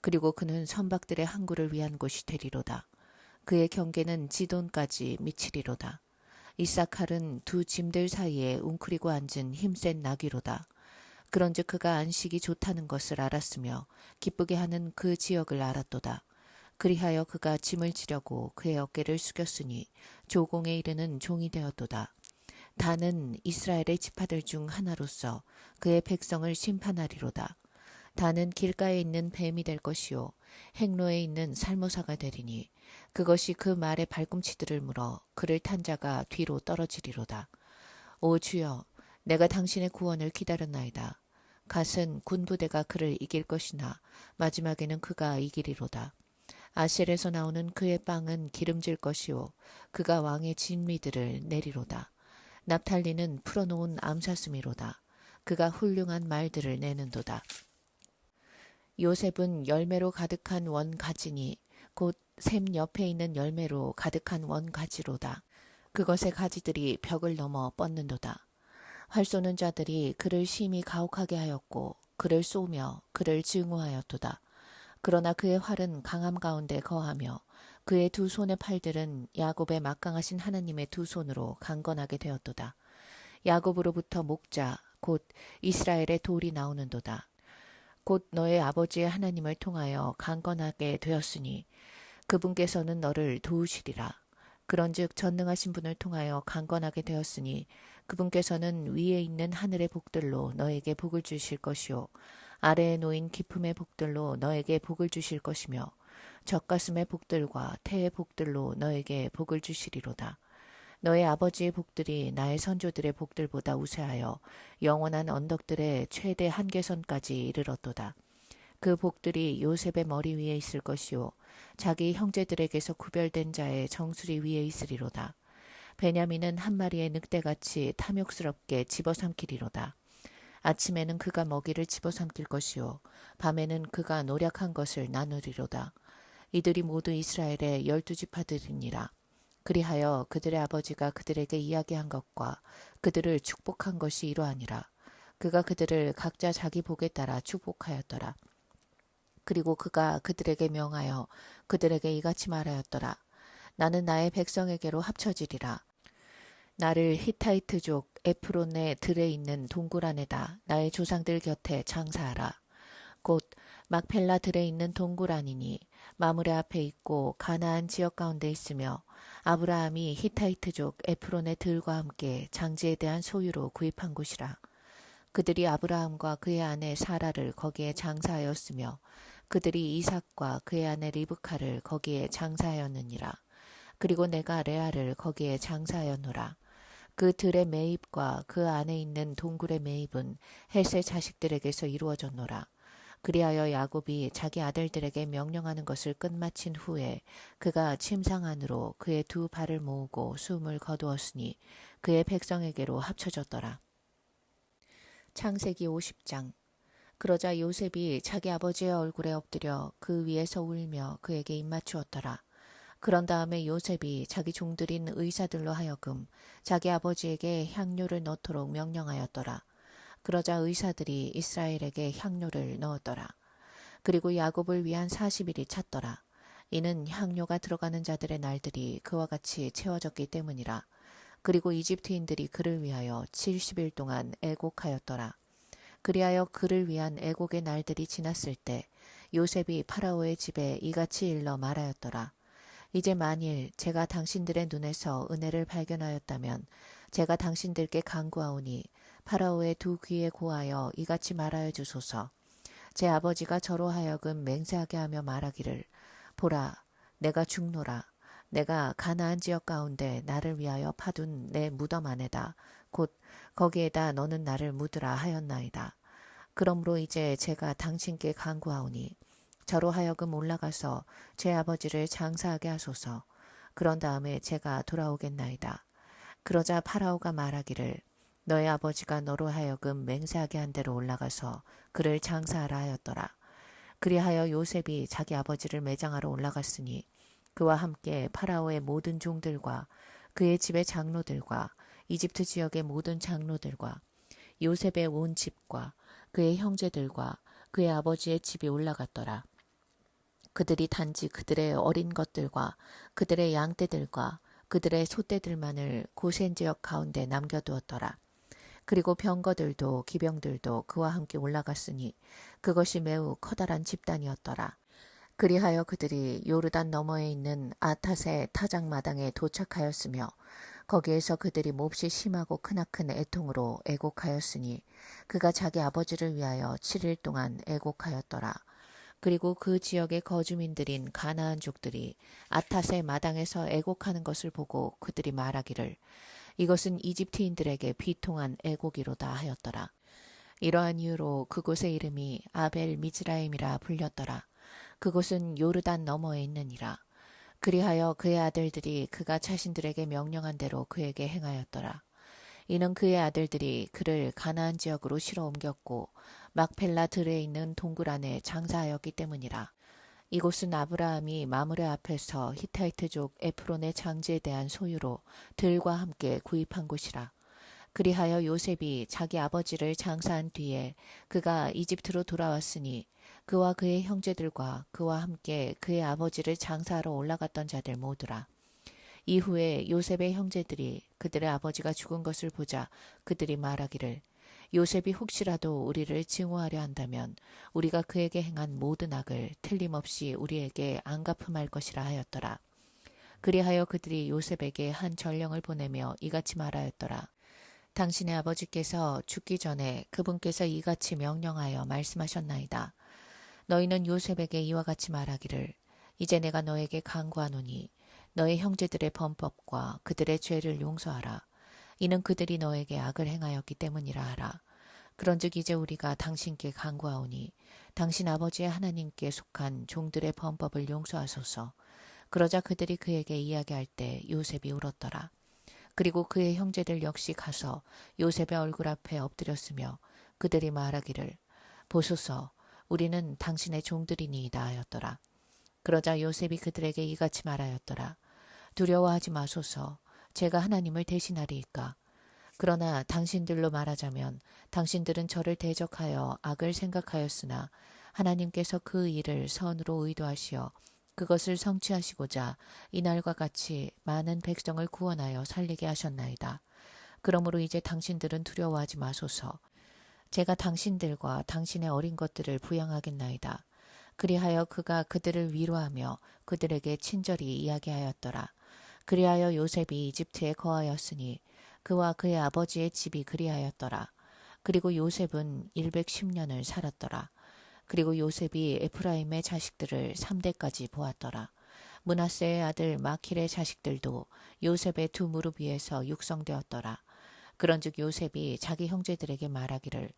그리고 그는 선박들의 항구를 위한 곳이 되리로다. 그의 경계는 지돈까지 미치리로다. 이사칼은 두 짐들 사이에 웅크리고 앉은 힘센 나귀로다. 그런즉 그가 안식이 좋다는 것을 알았으며 기쁘게 하는 그 지역을 알았도다. 그리하여 그가 짐을 지려고 그의 어깨를 숙였으니 조공에 이르는 종이 되었도다. 다는 이스라엘의 지파들 중 하나로서 그의 백성을 심판하리로다. 다는 길가에 있는 뱀이 될 것이요 행로에 있는 살모사가 되리니 그것이 그 말의 발꿈치들을 물어 그를 탄 자가 뒤로 떨어지리로다. 오 주여, 내가 당신의 구원을 기다렸나이다. 갓은 군부대가 그를 이길 것이나 마지막에는 그가 이기리로다. 아셀에서 나오는 그의 빵은 기름질 것이요 그가 왕의 진미들을 내리로다. 납탈리는 풀어놓은 암사슴이로다. 그가 훌륭한 말들을 내는도다. 요셉은 열매로 가득한 원가지니 곧 샘 옆에 있는 열매로 가득한 원가지로다. 그것의 가지들이 벽을 넘어 뻗는도다. 활 쏘는 자들이 그를 심히 가혹하게 하였고 그를 쏘며 그를 증오하였도다. 그러나 그의 활은 강함 가운데 거하며 그의 두 손의 팔들은 야곱의 막강하신 하나님의 두 손으로 강건하게 되었도다. 야곱으로부터 목자 곧 이스라엘의 돌이 나오는도다. 곧 너의 아버지의 하나님을 통하여 강건하게 되었으니 그분께서는 너를 도우시리라. 그런즉 전능하신 분을 통하여 강건하게 되었으니 그분께서는 위에 있는 하늘의 복들로 너에게 복을 주실 것이요 아래에 놓인 기품의 복들로 너에게 복을 주실 것이며 젖가슴의 복들과 태의 복들로 너에게 복을 주시리로다. 너의 아버지의 복들이 나의 선조들의 복들보다 우세하여 영원한 언덕들의 최대 한계선까지 이르렀도다. 그 복들이 요셉의 머리 위에 있을 것이요 자기 형제들에게서 구별된 자의 정수리 위에 있으리로다. 베냐민은 한 마리의 늑대같이 탐욕스럽게 집어삼키리로다. 아침에는 그가 먹이를 집어삼킬 것이요 밤에는 그가 노력한 것을 나누리로다. 이들이 모두 이스라엘의 12지파들이니라. 그리하여 그들의 아버지가 그들에게 이야기한 것과 그들을 축복한 것이 이러하니라. 그가 그들을 각자 자기 복에 따라 축복하였더라. 그리고 그가 그들에게 명하여 그들에게 이같이 말하였더라. 나는 나의 백성에게로 합쳐지리라. 나를 히타이트족 에프론의 들에 있는 동굴 안에다 나의 조상들 곁에 장사하라. 곧 막펠라 들에 있는 동굴 아니니 마므레 앞에 있고 가나안 지역 가운데 있으며 아브라함이 히타이트족 에프론의 들과 함께 장지에 대한 소유로 구입한 곳이라. 그들이 아브라함과 그의 아내 사라를 거기에 장사하였으며 그들이 이삭과 그의 아내 리브카를 거기에 장사하였느니라. 그리고 내가 레아를 거기에 장사하였노라. 그 들의 매입과 그 안에 있는 동굴의 매입은 헷의 자식들에게서 이루어졌노라. 그리하여 야곱이 자기 아들들에게 명령하는 것을 끝마친 후에 그가 침상 안으로 그의 두 발을 모으고 숨을 거두었으니 그의 백성에게로 합쳐졌더라. 창세기 50장. 그러자 요셉이 자기 아버지의 얼굴에 엎드려 그 위에서 울며 그에게 입맞추었더라. 그런 다음에 요셉이 자기 종들인 의사들로 하여금 자기 아버지에게 향료를 넣도록 명령하였더라. 그러자 의사들이 이스라엘에게 향료를 넣었더라. 그리고 야곱을 위한 40일이 찼더라. 이는 향료가 들어가는 자들의 날들이 그와 같이 채워졌기 때문이라. 그리고 이집트인들이 그를 위하여 70일 동안 애곡하였더라. 그리하여 그를 위한 애곡의 날들이 지났을 때 요셉이 파라오의 집에 이같이 일러 말하였더라. 이제 만일 제가 당신들의 눈에서 은혜를 발견하였다면 제가 당신들께 간구하오니 파라오의 두 귀에 고하여 이같이 말하여 주소서. 제 아버지가 저로 하여금 맹세하게 하며 말하기를 보라 내가 죽노라. 내가 가나안 지역 가운데 나를 위하여 파둔 내 무덤 안에다 곧 거기에다 너는 나를 묻으라 하였나이다. 그러므로 이제 제가 당신께 간구하오니 저로 하여금 올라가서 제 아버지를 장사하게 하소서. 그런 다음에 제가 돌아오겠나이다. 그러자 파라오가 말하기를 너의 아버지가 너로 하여금 맹세하게 한 대로 올라가서 그를 장사하라 하였더라. 그리하여 요셉이 자기 아버지를 매장하러 올라갔으니 그와 함께 파라오의 모든 종들과 그의 집의 장로들과 이집트 지역의 모든 장로들과 요셉의 온 집과 그의 형제들과 그의 아버지의 집이 올라갔더라. 그들이 단지 그들의 어린 것들과 그들의 양떼들과 그들의 소떼들만을 고센 지역 가운데 남겨두었더라. 그리고 병거들도 기병들도 그와 함께 올라갔으니 그것이 매우 커다란 집단이었더라. 그리하여 그들이 요르단 너머에 있는 아탓의 타작마당에 도착하였으며 거기에서 그들이 몹시 심하고 크나큰 애통으로 애곡하였으니 그가 자기 아버지를 위하여 7일 동안 애곡하였더라. 그리고 그 지역의 거주민들인 가나안족들이 아탓의 마당에서 애곡하는 것을 보고 그들이 말하기를 이것은 이집트인들에게 비통한 애곡이로다 하였더라. 이러한 이유로 그곳의 이름이 아벨 미즈라임이라 불렸더라. 그곳은 요르단 너머에 있느니라. 그리하여 그의 아들들이 그가 자신들에게 명령한 대로 그에게 행하였더라. 이는 그의 아들들이 그를 가나안 지역으로 실어 옮겼고 막펠라 들에 있는 동굴 안에 장사하였기 때문이라. 이곳은 아브라함이 마므레 앞에서 히타이트족 에프론의 장지에 대한 소유로 들과 함께 구입한 곳이라. 그리하여 요셉이 자기 아버지를 장사한 뒤에 그가 이집트로 돌아왔으니 그와 그의 형제들과 그와 함께 그의 아버지를 장사하러 올라갔던 자들 모두라. 이후에 요셉의 형제들이 그들의 아버지가 죽은 것을 보자 그들이 말하기를 요셉이 혹시라도 우리를 증오하려 한다면 우리가 그에게 행한 모든 악을 틀림없이 우리에게 안갚음할 것이라 하였더라. 그리하여 그들이 요셉에게 한 전령을 보내며 이같이 말하였더라. 당신의 아버지께서 죽기 전에 그분께서 이같이 명령하여 말씀하셨나이다. 너희는 요셉에게 이와 같이 말하기를 이제 내가 너에게 간구하노니 너의 형제들의 범법과 그들의 죄를 용서하라. 이는 그들이 너에게 악을 행하였기 때문이라 하라. 그런즉 이제 우리가 당신께 간구하오니 당신 아버지의 하나님께 속한 종들의 범법을 용서하소서. 그러자 그들이 그에게 이야기할 때 요셉이 울었더라. 그리고 그의 형제들 역시 가서 요셉의 얼굴 앞에 엎드렸으며 그들이 말하기를 보소서 우리는 당신의 종들이니이다 하였더라. 그러자 요셉이 그들에게 이같이 말하였더라. 두려워하지 마소서. 제가 하나님을 대신하리이까. 그러나 당신들로 말하자면 당신들은 저를 대적하여 악을 생각하였으나 하나님께서 그 일을 선으로 의도하시어 그것을 성취하시고자 이날과 같이 많은 백성을 구원하여 살리게 하셨나이다. 그러므로 이제 당신들은 두려워하지 마소서. 제가 당신들과 당신의 어린 것들을 부양하겠나이다. 그리하여 그가 그들을 위로하며 그들에게 친절히 이야기하였더라. 그리하여 요셉이 이집트에 거하였으니 그와 그의 아버지의 집이 그리하였더라. 그리고 요셉은 110년을 살았더라. 그리고 요셉이 에프라임의 자식들을 3대까지 보았더라. 므낫세의 아들 마킬의 자식들도 요셉의 두 무릎 위에서 육성되었더라. 그런즉 요셉이 자기 형제들에게 말하기를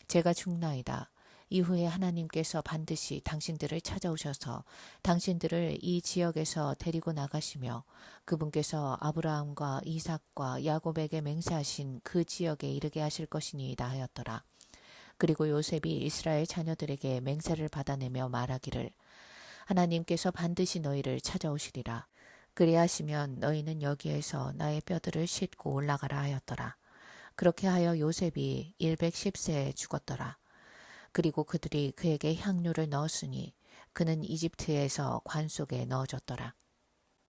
제가 죽나이다. 이후에 하나님께서 반드시 당신들을 찾아오셔서 당신들을 이 지역에서 데리고 나가시며 그분께서 아브라함과 이삭과 야곱에게 맹세하신 그 지역에 이르게 하실 것이니이다 하였더라. 그리고 요셉이 이스라엘 자녀들에게 맹세를 받아내며 말하기를 하나님께서 반드시 너희를 찾아오시리라. 그리하시면 너희는 여기에서 나의 뼈들을 싣고 올라가라 하였더라. 그렇게 하여 요셉이 110세에 죽었더라. 그리고 그들이 그에게 향료를 넣었으니 그는 이집트에서 관 속에 넣어졌더라.